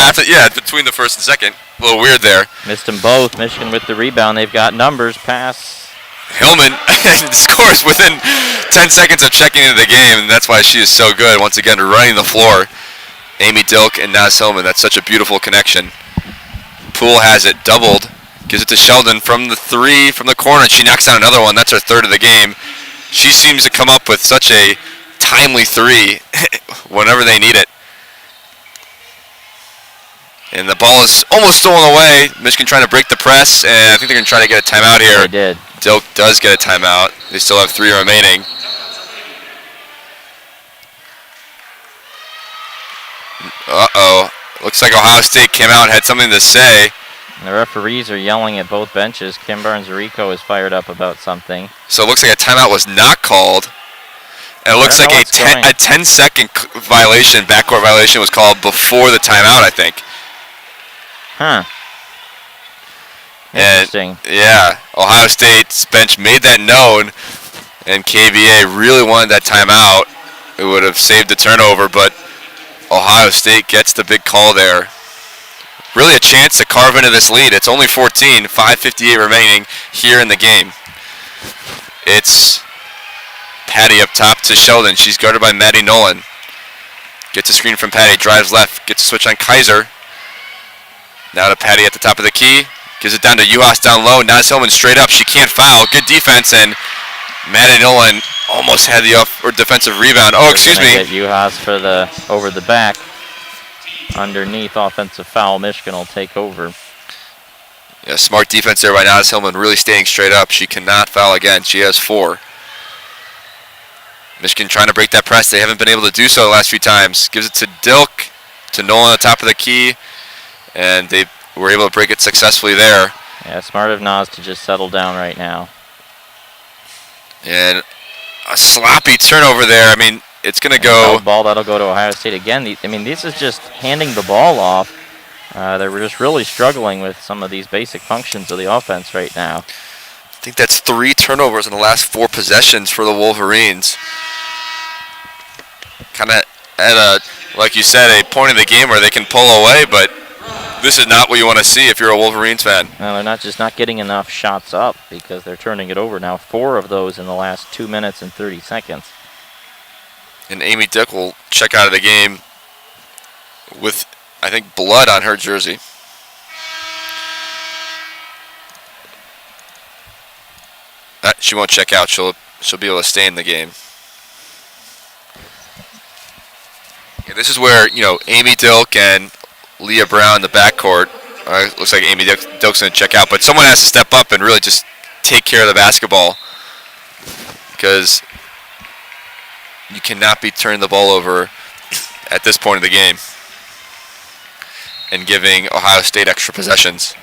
Between the first and second. A little weird there. Missed them both. Michigan with the rebound. They've got numbers. Pass. Hillman scores within 10 seconds of checking into the game, and that's why she is so good. Once again, running the floor. Amy Dilk and Naz Hillman. That's such a beautiful connection. Poole has it doubled. Gives it to Sheldon from the 3 from the corner. She knocks down another one. That's her 3rd of the game. She seems to come up with such a timely 3 whenever they need it. And the ball is almost stolen away. Michigan trying to break the press, and I think they're going to try to get a timeout here. They did. Dilk does get a timeout. They still have 3 remaining. Uh-oh. Looks like Ohio State came out and had something to say. The referees are yelling at both benches. Kim Barnes-Rico is fired up about something. So it looks like a timeout was not called. And it looks like a 10-second violation, backcourt violation, was called before the timeout, I think. Huh. Interesting. And, yeah, Ohio State's bench made that known, and KVA really wanted that timeout. It would have saved the turnover, but Ohio State gets the big call there. Really a chance to carve into this lead. It's only 14, 5:58 remaining here in the game. It's Patty up top to Sheldon. She's guarded by Maddie Nolan. Gets a screen from Patty, drives left, gets a switch on Kaiser. Now to Patty at the top of the key. Gives it down to Juhas down low. Naz Hillman straight up. She can't foul. Good defense, and Maddie Nolan almost had the defensive rebound. Oh, excuse me. Get Juhas for the over the back. Underneath offensive foul. Michigan will take over. Yeah, smart defense there by Naz Hillman, really staying straight up. She cannot foul again. She has 4. Michigan trying to break that press. They haven't been able to do so the last few times. Gives it to Dilk, to Nolan at the top of the key, and they were able to break it successfully there. Yeah, smart of Naz to just settle down right now. And a sloppy turnover there. I mean, it's going to go. Ball that'll go to Ohio State again. I mean, this is just handing the ball off. They were just really struggling with some of these basic functions of the offense right now. I think that's 3 turnovers in the last 4 possessions for the Wolverines. Kind of at like you said, a point in the game where they can pull away, but this is not what you want to see if you're a Wolverines fan. No, they're not getting enough shots up because they're turning it over now. 4 of those in the last 2 minutes and 30 seconds. And Amy Dilk will check out of the game with, I think, blood on her jersey. She won't check out. She'll be able to stay in the game. Yeah, this is where, Amy Dilk and Leah Brown in the backcourt. Looks like Amy Dilk's going to check out, but someone has to step up and really just take care of the basketball, because you cannot be turning the ball over at this point of the game and giving Ohio State extra possessions.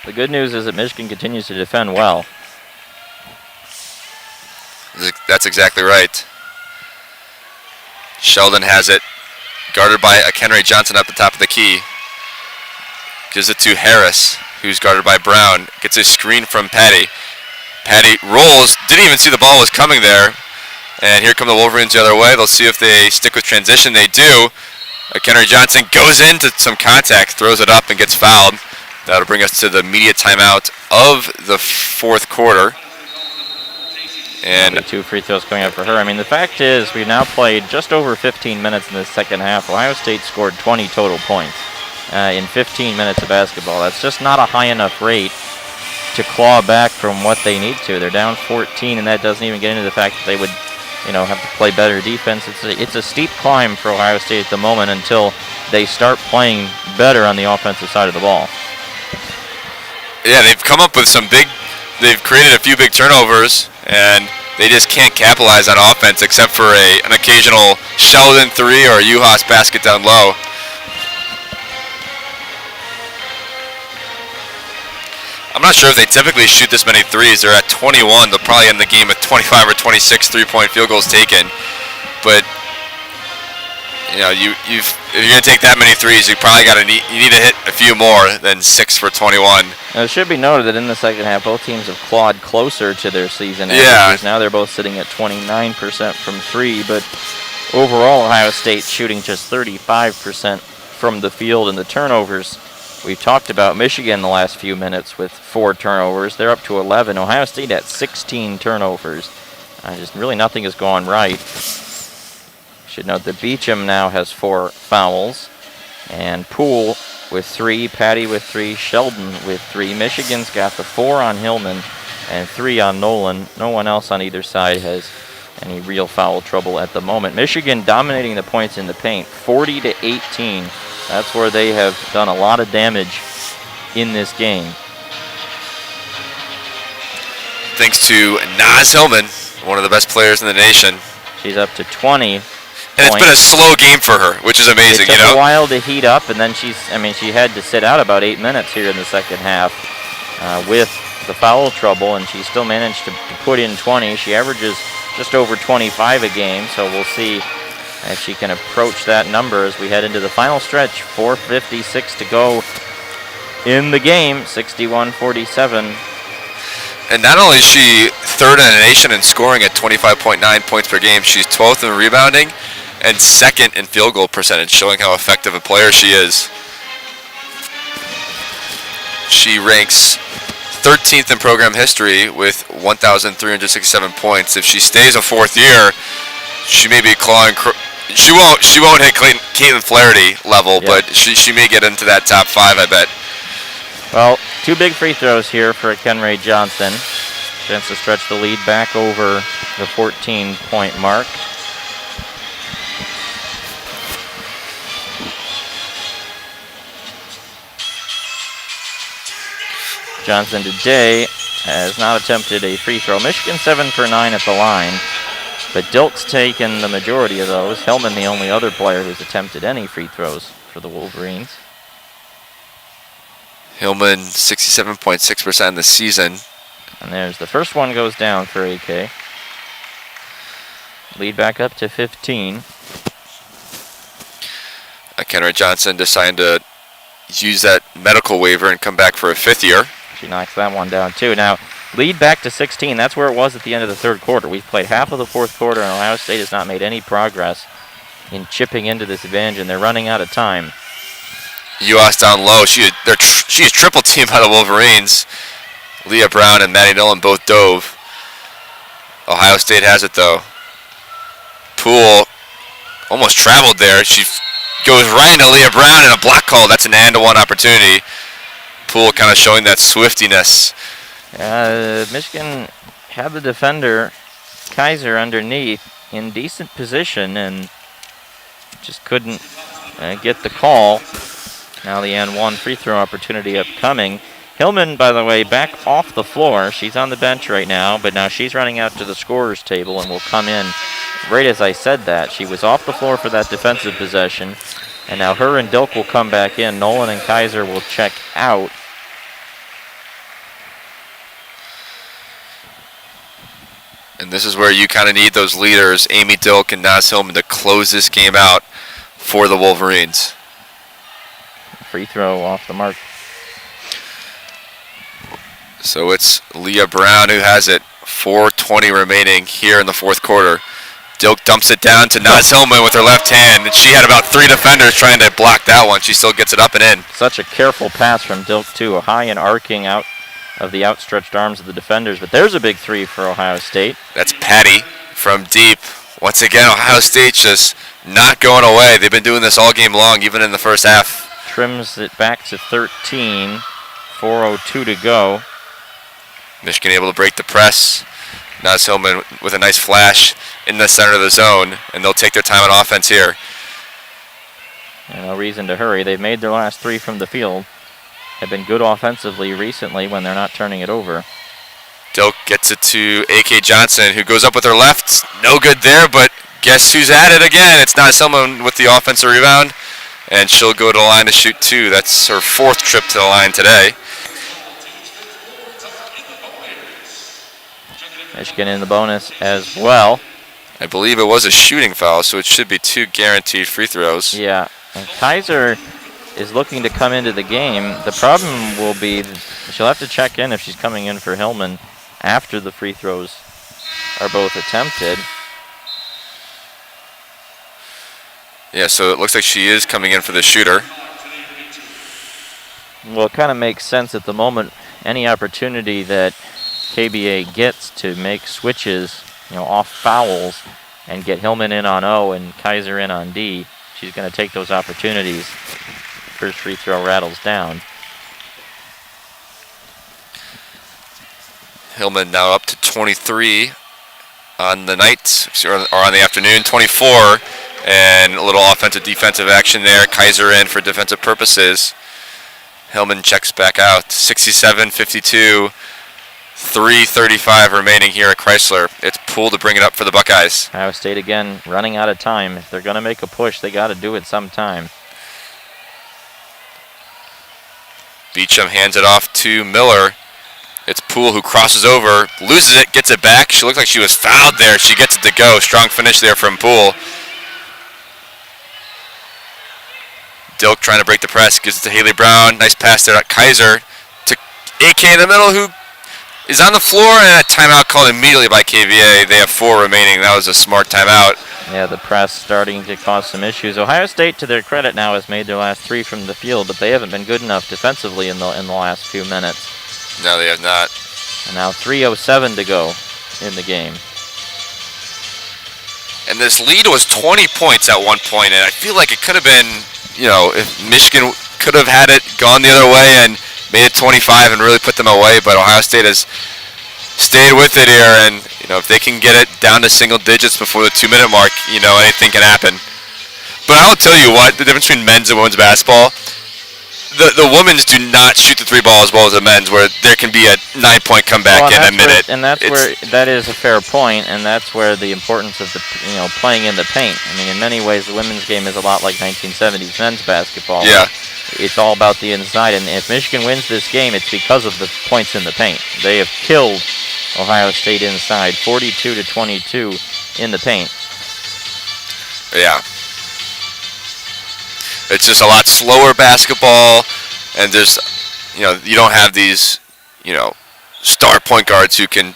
The good news is that Michigan continues to defend well. That's exactly right. Sheldon has it, guarded by Kenry Johnson at the top of the key. Gives it to Harris, who's guarded by Brown. Gets a screen from Patty. Patty rolls, didn't even see the ball was coming there. And here come the Wolverines the other way. They'll see if they stick with transition. They do. Kenry Johnson goes into some contact, throws it up, and gets fouled. That'll bring us to the media timeout of the fourth quarter. And 2 free throws coming up for her. I mean, the fact is we've now played just over 15 minutes in the second half. Ohio State scored 20 total points in 15 minutes of basketball. That's just not a high enough rate to claw back from what they need to. They're down 14, and that doesn't even get into the fact that they would, have to play better defense. It's a steep climb for Ohio State at the moment until they start playing better on the offensive side of the ball. Yeah, they've come up with they've created a few big turnovers, and they just can't capitalize on offense except for an occasional Sheldon 3 or a Uhas basket down low. I'm not sure if they typically shoot this many threes. They're at 21. They'll probably end the game with 25 or 26 3-point field goals taken. But if you're gonna take that many threes, you probably need to hit a few more than 6 for 21. Now, it should be noted that in the second half, both teams have clawed closer to their season Yeah. averages. Now they're both sitting at 29% from 3, but overall, Ohio State shooting just 35% from the field, and the turnovers. We've talked about Michigan the last few minutes with 4 turnovers. They're up to 11. Ohio State at 16 turnovers. Just really nothing has gone right. Should note that Beecham now has 4 fouls. And Poole with 3, Patty with 3, Sheldon with 3. Michigan's got the 4 on Hillman and 3 on Nolan. No one else on either side has any real foul trouble at the moment. Michigan dominating the points in the paint, 40-18. That's where they have done a lot of damage in this game. Thanks to Naz Hillman, one of the best players in the nation. She's up to 20. And it's been a slow game for her, which is amazing, It took a while to heat up, and then she had to sit out about 8 minutes here in the second half with the foul trouble, and she still managed to put in 20. She averages just over 25 a game, so we'll see if she can approach that number as we head into the final stretch. 4:56 to go in the game, 61-47. And not only is she third in the nation in scoring at 25.9 points per game, she's 12th in rebounding and 2nd in field goal percentage, showing how effective a player she is. She ranks 13th in program history with 1,367 points. If she stays a 4th year, she may be clawing. She won't hit Caitlin Flaherty level, but she may get into that top 5, I bet. Well, 2 big free throws here for Kenray Johnson. Chance to stretch the lead back over the 14-point mark. Johnson today has not attempted a free throw. Michigan 7 for 9 at the line, but Dilk's taken the majority of those. Hellman the only other player who's attempted any free throws for the Wolverines. Hillman 67.6% in the season. And there's the first one goes down for AK. Lead back up to 15. Kenray Johnson decided to use that medical waiver and come back for a 5th year. She knocks that one down too. Now, lead back to 16. That's where it was at the end of the third quarter. We've played half of the fourth quarter, and Ohio State has not made any progress in chipping into this advantage, and they're running out of time. UAS down low. She is triple teamed by the Wolverines. Leah Brown and Maddie Nolan both dove. Ohio State has it though. Poole almost traveled there. She goes right into Leah Brown and a block call. That's an and-one opportunity. Poole kind of showing that swiftiness. Michigan had the defender, Kaiser, underneath in decent position and just couldn't get the call. Now the and-one free throw opportunity upcoming. Hillman, by the way, back off the floor. She's on the bench right now, but now she's running out to the scorer's table and will come in right as I said that. She was off the floor for that defensive possession, and now her and Dilk will come back in. Nolan and Kaiser will check out. And this is where you kind of need those leaders, Amy Dilk and Naz Hillman, to close this game out for the Wolverines. Free throw off the mark. So it's Leah Brown who has it. 4:20 remaining here in the fourth quarter. Dilk dumps it down to Naz Hillman with her left hand, and she had about 3 defenders trying to block that one. She still gets it up and in. Such a careful pass from Dilk, too. A high and arcing out of the outstretched arms of the defenders. But there's a big 3 for Ohio State. That's Patty from deep. Once again, Ohio State just not going away. They've been doing this all game long, even in the first half. Trims it back to 13. 4:02 to go. Michigan able to break the press. Naz Hillman with a nice flash in the center of the zone, and they'll take their time on offense here. And no reason to hurry. They've made their last 3 from the field. Have been good offensively recently when they're not turning it over. Dilk gets it to A.K. Johnson, who goes up with her left. No good there, but guess who's at it again? It's Naz Hillman with the offensive rebound, and she'll go to the line to shoot 2. That's her 4th trip to the line today. Michigan in the bonus as well. I believe it was a shooting foul, so it should be 2 guaranteed free throws. Yeah, and Kaiser is looking to come into the game. The problem will be she'll have to check in if she's coming in for Hillman after the free throws are both attempted. Yeah, so it looks like she is coming in for the shooter. Well, it kind of makes sense at the moment. Any opportunity that KBA gets to make switches, off fouls and get Hillman in on O and Kaiser in on D, she's going to take those opportunities. First free throw rattles down. Hillman now up to 23 on the night, or on the afternoon, 24, and a little offensive defensive action there. Kaiser in for defensive purposes. Hillman checks back out. 67-52. 3:35 remaining here at Crisler. It's Poole to bring it up for the Buckeyes. Ohio State again running out of time. If they're going to make a push, they got to do it sometime. Beecham hands it off to Miller. It's Poole who crosses over, loses it, gets it back. She looked like she was fouled there. She gets it to go. Strong finish there from Poole. Dilk trying to break the press. Gives it to Haley Brown. Nice pass there at Kaiser. To AK in the middle, who is on the floor, and a timeout called immediately by KVA. They have 4 remaining. That was a smart timeout. Yeah, the press starting to cause some issues. Ohio State, to their credit now, has made their last 3 from the field, but they haven't been good enough defensively in the last few minutes. No, they have not. And now 3:07 to go in the game. And this lead was 20 points at one point, and I feel like it could have been, if Michigan could have had it gone the other way and made it 25 and really put them away, but Ohio State has stayed with it here, and if they can get it down to single digits before the 2-minute mark, anything can happen. But I'll tell you what, the difference between men's and women's basketball, the women's do not shoot the 3 ball as well as the men's, where there can be a 9-point comeback in a minute. That is a fair point, and that's where the importance of the playing in the paint. I mean, in many ways, the women's game is a lot like 1970s men's basketball. Yeah. It's all about the inside, and if Michigan wins this game, it's because of the points in the paint. They have killed Ohio State inside, 42-22 in the paint. Yeah. It's just a lot slower basketball, and there's, you don't have these, star point guards who can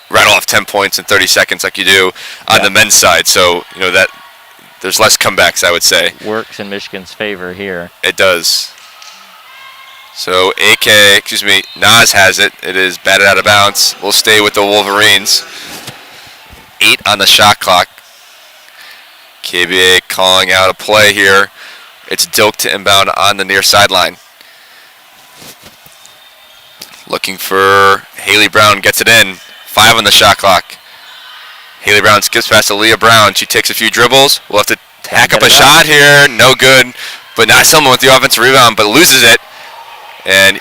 rattle off 10 points in 30 seconds like you do on the men's side. So, that there's less comebacks, I would say. Works in Michigan's favor here. It does. So Naz has it. It is batted out of bounds. We'll stay with the Wolverines. 8 on the shot clock. KBA calling out a play here. It's Dilk to inbound on the near sideline. Looking for Haley Brown, gets it in. 5 on the shot clock. Haley Brown skips past to Leah Brown. She takes a few dribbles. We'll have to hack up a shot here. No good. But Naz Hillman with the offensive rebound, but loses it. And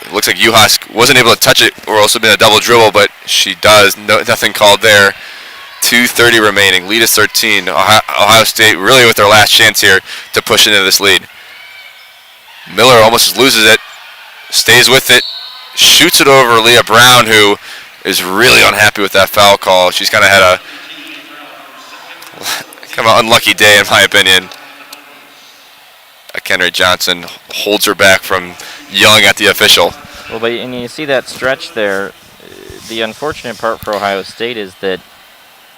it looks like Uhas wasn't able to touch it, or also been a double dribble, but she does. Nothing called there. 2:30 remaining. Lead is 13. Ohio State really with their last chance here to push into this lead. Miller almost loses it. Stays with it. Shoots it over Leah Brown, who is really unhappy with that foul call. She's kind of had an unlucky day, in my opinion. Kenry Johnson holds her back from yelling at the official. Well, and you see that stretch there. The unfortunate part for Ohio State is that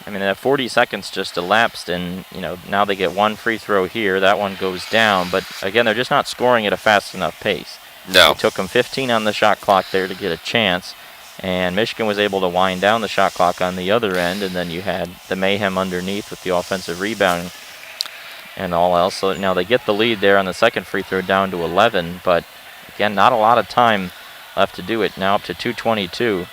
I mean, that 40 seconds just elapsed, and now they get one free throw here. That one goes down, but again, they're just not scoring at a fast enough pace. No. It took them 15 on the shot clock there to get a chance, and Michigan was able to wind down the shot clock on the other end, and then you had the mayhem underneath with the offensive rebounding and all else. So now they get the lead there on the second free throw down to 11, but again, not a lot of time left to do it. Now up to 2:22.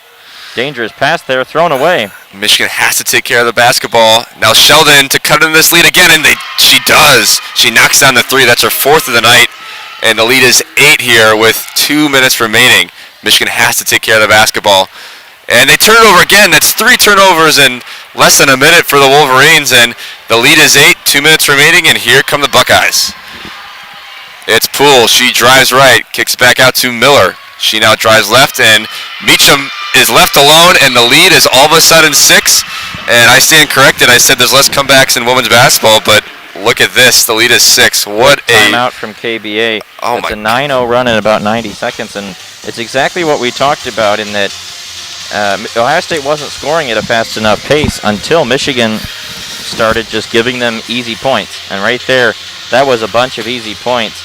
Dangerous pass there, thrown away. Michigan has to take care of the basketball. Now Sheldon to cut in this lead again, and she does. She knocks down the three. That's her fourth of the night, and the lead is 8 here with 2 minutes remaining. Michigan has to take care of the basketball. And they turn it over again. That's 3 turnovers in less than a minute for the Wolverines, and the lead is 8, 2 minutes remaining, and here come the Buckeyes. It's Poole. She drives right, kicks back out to Miller. She now drives left, and Meacham is left alone, and the lead is all of a sudden 6. And I stand corrected. I said there's less comebacks in women's basketball, but look at this. The lead is 6. What a timeout from KBA. Oh it's my. a 9-0 run in about 90 seconds, and it's exactly what we talked about in that Ohio State wasn't scoring at a fast enough pace until Michigan started just giving them easy points. And right there, that was a bunch of easy points.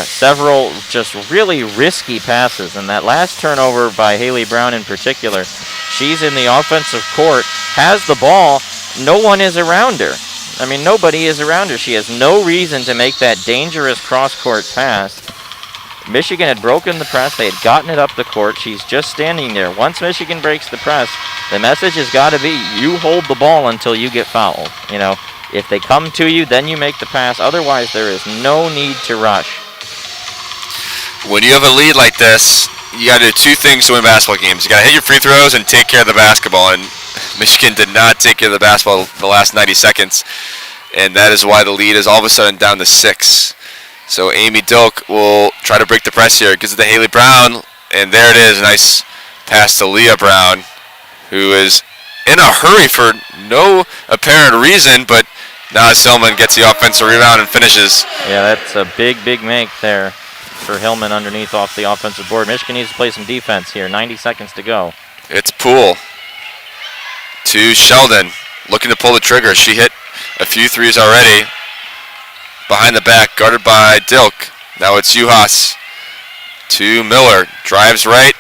Several just really risky passes, and that last turnover by Haley Brown in particular, she's in the offensive court, has the ball, no one is around her. I mean, nobody is around her. She has no reason to make that dangerous cross-court pass. Michigan had broken the press. They had gotten it up the court. She's just standing there. Once Michigan breaks the press, the message has got to be, you hold the ball until you get fouled. If they come to you, then you make the pass. Otherwise, there is no need to rush. When you have a lead like this, you got to do 2 things to win basketball games. You got to hit your free throws and take care of the basketball. And Michigan did not take care of the basketball the last 90 seconds. And that is why the lead is all of a sudden down to 6. So Amy Dilk will try to break the press here. Gives it to Haley Brown. And there it is. Nice pass to Leah Brown, who is in a hurry for no apparent reason, but Naz Hillman gets the offensive rebound and finishes. Yeah, that's a big make there for Hillman underneath off the offensive board. Michigan needs to play some defense here. 90 seconds to go. It's Poole to Sheldon, looking to pull the trigger. She hit a few threes already. Behind the back, guarded by Dilk. Now it's Juhas to Miller. Drives right.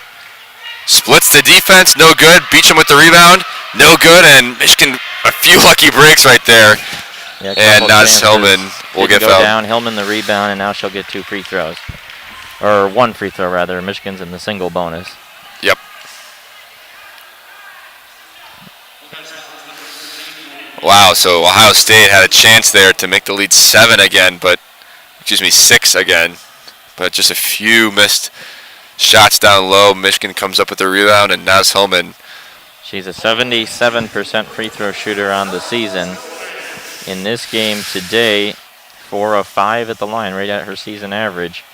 Splits the defense. No good. Beecham with the rebound. No good. And Michigan, a few lucky breaks right there. Yeah, and Naz Hillman will get fouled. Down. Hillman the rebound, and now she'll get 2 free throws. Or 1 free throw, rather. Michigan's in the single bonus. Yep. Wow, so Ohio State had a chance there to make the lead 7 again, but, 6 again. But just a few missed shots down low. Michigan comes up with the rebound, and Naz Hillman. She's a 77% free throw shooter on the season. In this game today, 4 of 5 at the line, right at her season average.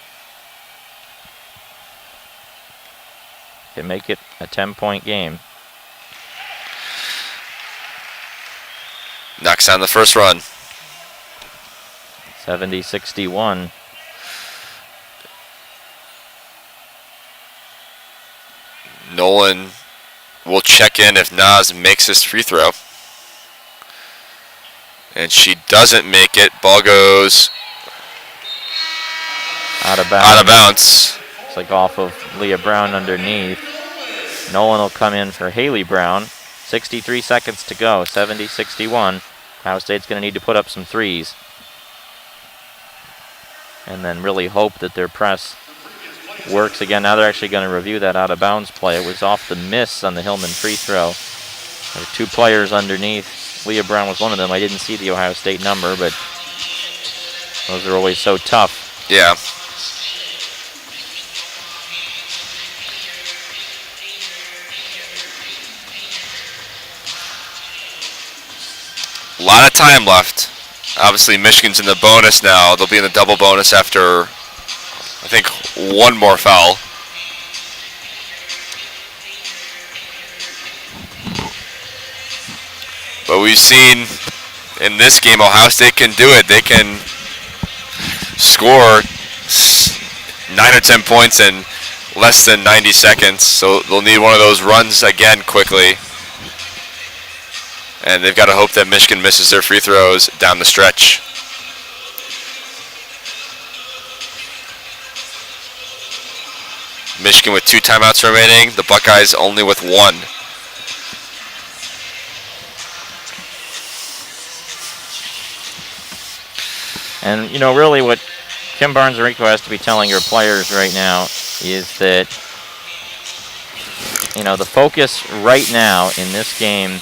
Can make it a 10-point game. Knocks down the first run. 70-61. Nolan will check in if Naz makes this free throw. And she doesn't make it. Ball goes out of bounds. Out of bounds. It's like off of Leah Brown underneath. Nolan will come in for Haley Brown. 63 seconds to go. 70-61. Ohio State's going to need to put up some threes. And then really hope that their press works again. Now they're actually going to review that out of bounds play. It was off the miss on the Hillman free throw. There were 2 players underneath. Leah Brown was one of them. I didn't see the Ohio State number, but those are always so tough. Yeah. A lot of time left. Obviously, Michigan's in the bonus now. They'll be in the double bonus after, I think, 1 more foul. But we've seen in this game, Ohio State can do it. They can score 9 or 10 points in less than 90 seconds. So they'll need one of those runs again quickly. And they've got to hope that Michigan misses their free throws down the stretch. Michigan with 2 timeouts remaining. The Buckeyes only with 1. And, you know, really what Kim Barnes-Rico has to be telling her players right now is that, you know, the focus right now in this game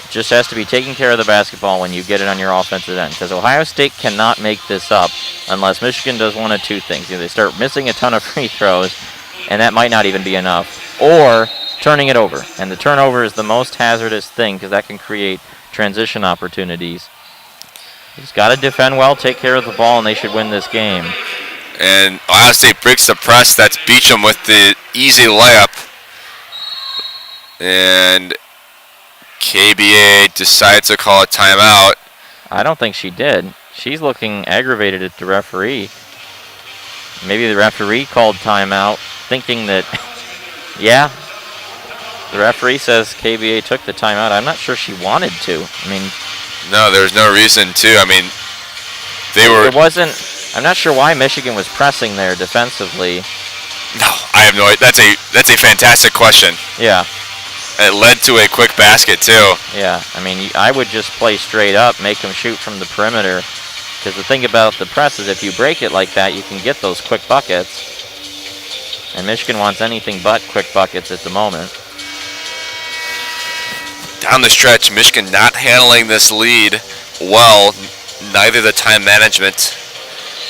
just has to be taking care of the basketball when you get it on your offensive end. Because Ohio State cannot make this up unless Michigan does one of 2 things. Either they start missing a ton of free throws, and that might not even be enough, or turning it over. And the turnover is the most hazardous thing because that can create transition opportunities. He's got to defend well, take care of the ball, and they should win this game. And Ohio State breaks the press. That's Beecham with the easy layup. And KBA decides to call a timeout. I don't think she did. She's looking aggravated at the referee. Maybe the referee called timeout thinking that, yeah, the referee says KBA took the timeout. I'm not sure she wanted to. I mean, no, there's no reason to. I mean, they were. There wasn't. I'm not sure why Michigan was pressing there defensively. No, I have no idea. That's a fantastic question. Yeah. It led to a quick basket too. Yeah, I mean, I would just play straight up, make them shoot from the perimeter. Because the thing about the press is if you break it like that, you can get those quick buckets. And Michigan wants anything but quick buckets at the moment. Down the stretch, Michigan not handling this lead well. Neither the time management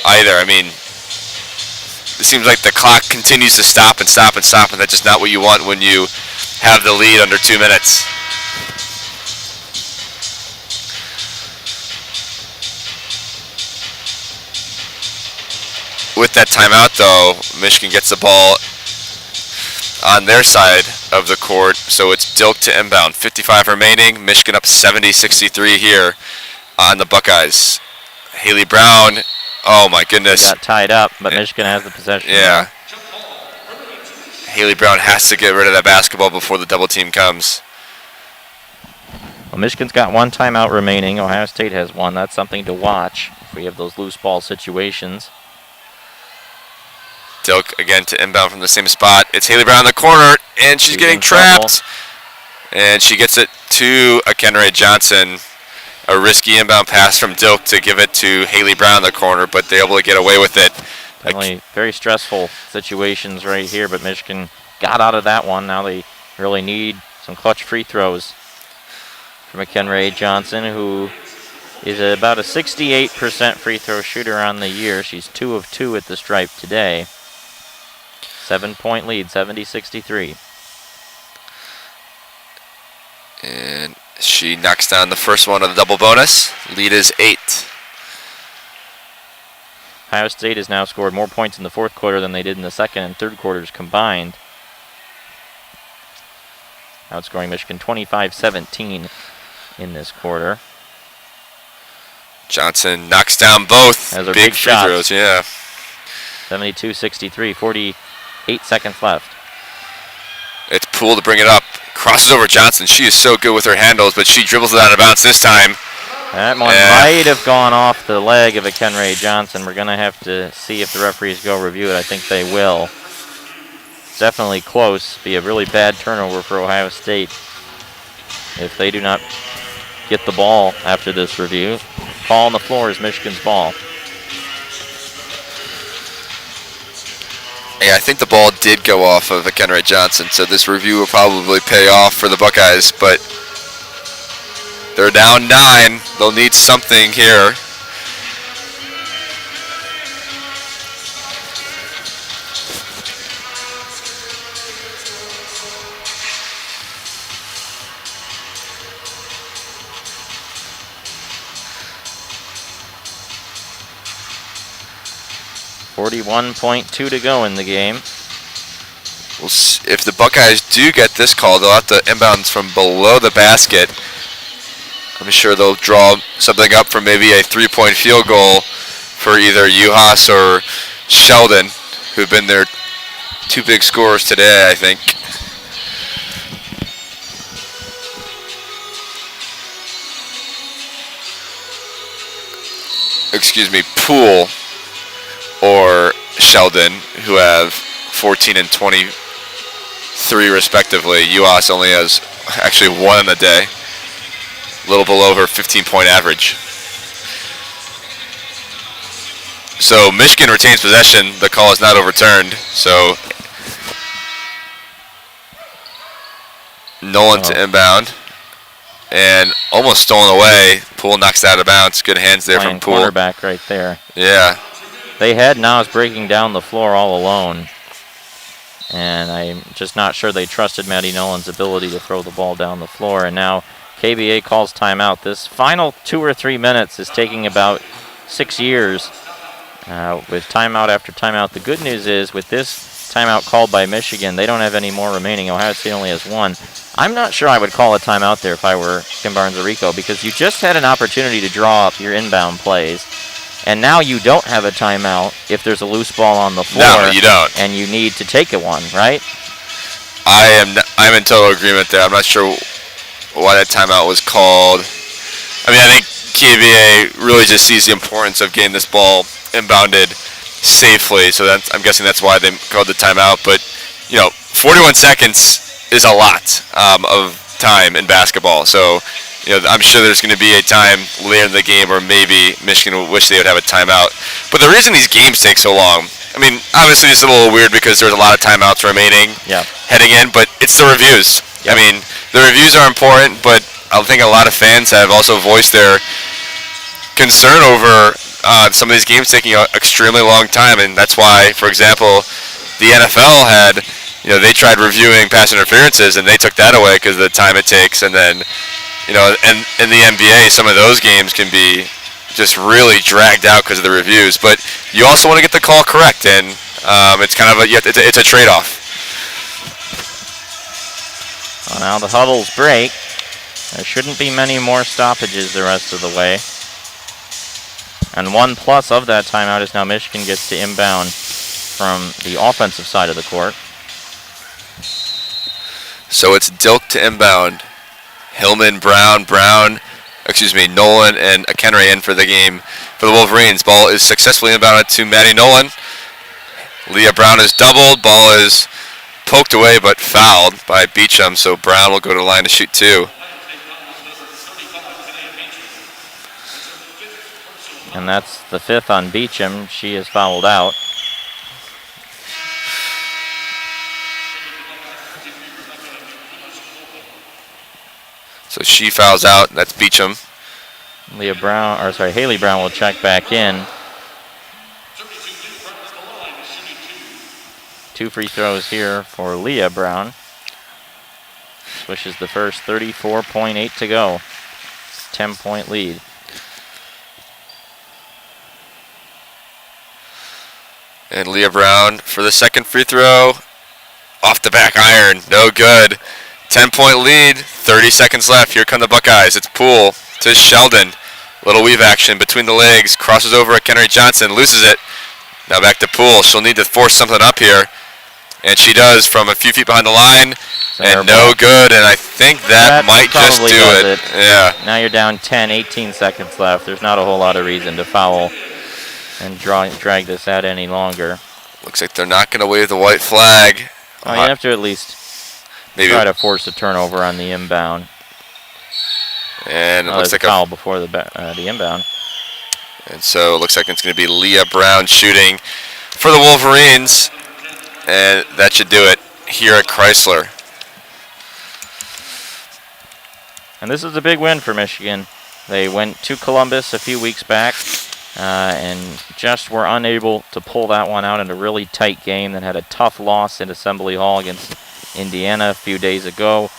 either. I mean, it seems like the clock continues to stop and stop and stop, and that's just not what you want when you have the lead under 2 minutes. With that timeout, though, Michigan gets the ball on their side of the court, so it's Dilk to inbound. 55 remaining, Michigan up 70-63 here on the Buckeyes. Haley Brown, oh my goodness. They got tied up, but Michigan has the possession. Yeah. Haley Brown has to get rid of that basketball before the double team comes. Well, Michigan's got 1 timeout remaining. Ohio State has 1. That's something to watch if we have those loose ball situations. Dilk again to inbound from the same spot. It's Haley Brown in the corner, and she's getting trapped. And she gets it to Akenray Johnson. A risky inbound pass from Dilk to give it to Haley Brown in the corner, but they're able to get away with it. Definitely very stressful situations right here, but Michigan got out of that one. Now they really need some clutch free throws from Akenray Johnson, who is about a 68% free throw shooter on the year. She's 2 of 2 at the stripe today. 7-point lead, 70-63. And she knocks down the first one of the double bonus. Lead is 8. Ohio State has now scored more points in the fourth quarter than they did in the second and third quarters combined. Outscoring Michigan 25-17 in this quarter. Johnson knocks down both big free throws. Yeah. 72-63, 48 seconds left. It's Poole to bring it up. Crosses over Johnson. She is so good with her handles, but she dribbles it out of bounds this time. That one might have gone off the leg of Akenray Johnson. We're going to have to see if the referees go review it. I think they will. Definitely close. Be a really bad turnover for Ohio State if they do not get the ball after this review. Ball on the floor is Michigan's ball. Yeah, I think the ball did go off of Akenray Johnson, so this review will probably pay off for the Buckeyes, but they're down 9. They'll need something here. .2 to go in the game. We'll see. If the Buckeyes do get this call, they'll have to inbound from below the basket. I'm sure they'll draw something up for maybe a 3-point field goal for either Uhas or Sheldon, who've been their 2 big scorers today, I think. Poole or Sheldon, who have 14 and 23 respectively. UAS only has actually 1 in the day, a little below her 15-point average. So Michigan retains possession. The call is not overturned. So Nolan to inbound. And almost stolen away. Poole knocks it out of bounds. Good hands there from Poole. Quarterback right there. Yeah. They had Nas breaking down the floor all alone. And I'm just not sure they trusted Maddie Nolan's ability to throw the ball down the floor. And now KBA calls timeout. This final 2 or 3 minutes is taking about 6 years with timeout after timeout. The good news is with this timeout called by Michigan, they don't have any more remaining. Ohio State only has 1. I'm not sure I would call a timeout there if I were Kim Barnes-Arico, because you just had an opportunity to draw up your inbound plays, and now you don't have a timeout if there's a loose ball on the floor. No, you don't. And you need to take one, right? I'm in total agreement there. I'm not sure why that timeout was called. I mean, I think KBA really just sees the importance of getting this ball inbounded safely, so I'm guessing that's why they called the timeout. But 41 seconds is a lot of time in basketball. So I'm sure there's going to be a time later in the game where maybe Michigan will wish they would have a timeout. But the reason these games take so long, I mean, obviously it's a little weird because there's a lot of timeouts remaining heading in, but it's the reviews. I mean, the reviews are important, but I think a lot of fans have also voiced their concern over some of these games taking an extremely long time, and that's why, for example, the NFL had, they tried reviewing pass interferences, and they took that away because of the time it takes, and then, and in the NBA, some of those games can be just really dragged out because of the reviews, but you also want to get the call correct, and it's kind of it's a trade-off. Well, now the huddles break. There shouldn't be many more stoppages the rest of the way. And 1+ of that timeout is now Michigan gets to inbound from the offensive side of the court. So it's Dilk to inbound. Hillman, Nolan, and Akenry in for the game for the Wolverines. Ball is successfully inbounded to Maddie Nolan. Leah Brown is doubled. Ball is poked away but fouled by Beecham, so Brown will go to the line to shoot 2. And that's the 5th on Beecham. She is fouled out. So she fouls out. That's Beecham. Haley Brown will check back in. 2 free throws here for Leah Brown. Swishes the first 34.8 to go. 10-point lead. And Leah Brown for the second free throw. Off the back iron. No good. 10-point lead. 30 seconds left. Here come the Buckeyes. It's Poole to Sheldon. Little weave action between the legs. Crosses over at Kennery Johnson. Loses it. Now back to Poole. She'll need to force something up here. And she does from a few feet behind the line. And no good. And I think that might just do it. Yeah. Now you're down 10, 18 seconds left. There's not a whole lot of reason to foul and drag this out any longer. Looks like they're not going to wave the white flag. Well, you have to at least try to force a turnover on the inbound. And it looks like a foul before the inbound. And so it looks like it's going to be Leah Brown shooting for the Wolverines. And that should do it here at Crisler. And this is a big win for Michigan. They went to Columbus a few weeks back and just were unable to pull that one out in a really tight game that had a tough loss in Assembly Hall against Indiana a few days ago.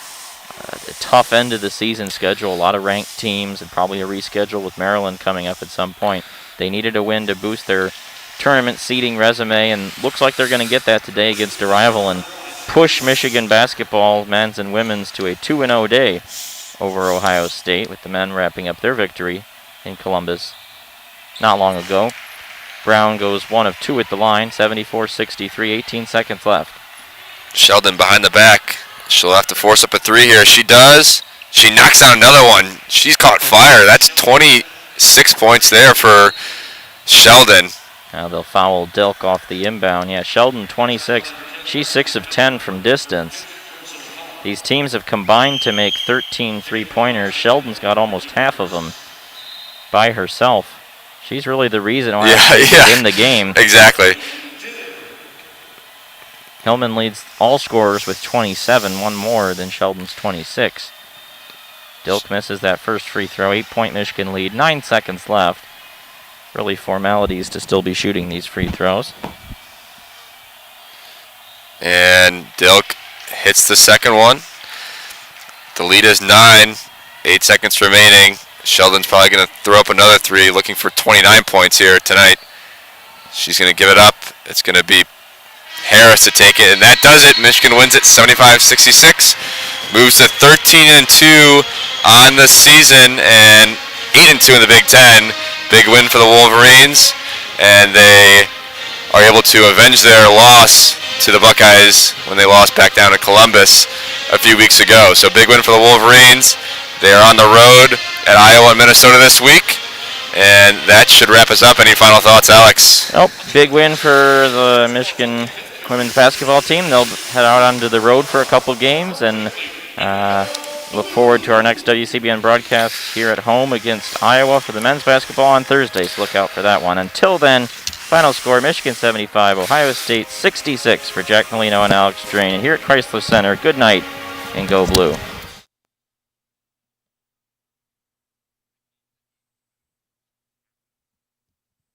A tough end of the season schedule, a lot of ranked teams, and probably a reschedule with Maryland coming up at some point. They needed a win to boost their tournament seeding resume, and looks like they're going to get that today against a rival and push Michigan basketball, men's and women's, to a 2-0 day over Ohio State, with the men wrapping up their victory in Columbus not long ago. Brown goes 1 of 2 at the line, 74-63, 18 seconds left. Sheldon behind the back. She'll have to force up a 3 here. She does. She knocks down another one. She's caught fire. That's 26 points there for Sheldon. Now they'll foul Dilk off the inbound. Yeah, Sheldon 26. She's 6 of 10 from distance. These teams have combined to make 13 three-pointers. Sheldon's got almost half of them by herself. She's really the reason why she's in the game. Exactly. Hillman leads all scorers with 27, one more than Sheldon's 26. Dilk misses that first free throw. 8-point Michigan lead. 9 seconds left. Really formalities to still be shooting these free throws. And Dilk hits the second one. The lead is 9. 8 seconds remaining. Sheldon's probably going to throw up another three, looking for 29 points here tonight. She's going to give it up. It's going to be Harris to take it, and that does it. Michigan wins it 75-66. Moves to 13-2 on the season and 8-2 in the Big Ten. Big win for the Wolverines, and they are able to avenge their loss to the Buckeyes when they lost back down to Columbus a few weeks ago. So big win for the Wolverines. They are on the road at Iowa and Minnesota this week, and that should wrap us up. Any final thoughts, Alex? Nope. Big win for the Michigan women's basketball team. They'll head out onto the road for a couple games and look forward to our next WCBN broadcast here at home against Iowa for the men's basketball on Thursday, so look out for that one. Until then, final score, Michigan 75, Ohio State 66 for Jack Molino and Alex Drain. And here at Crisler Center, good night and go blue.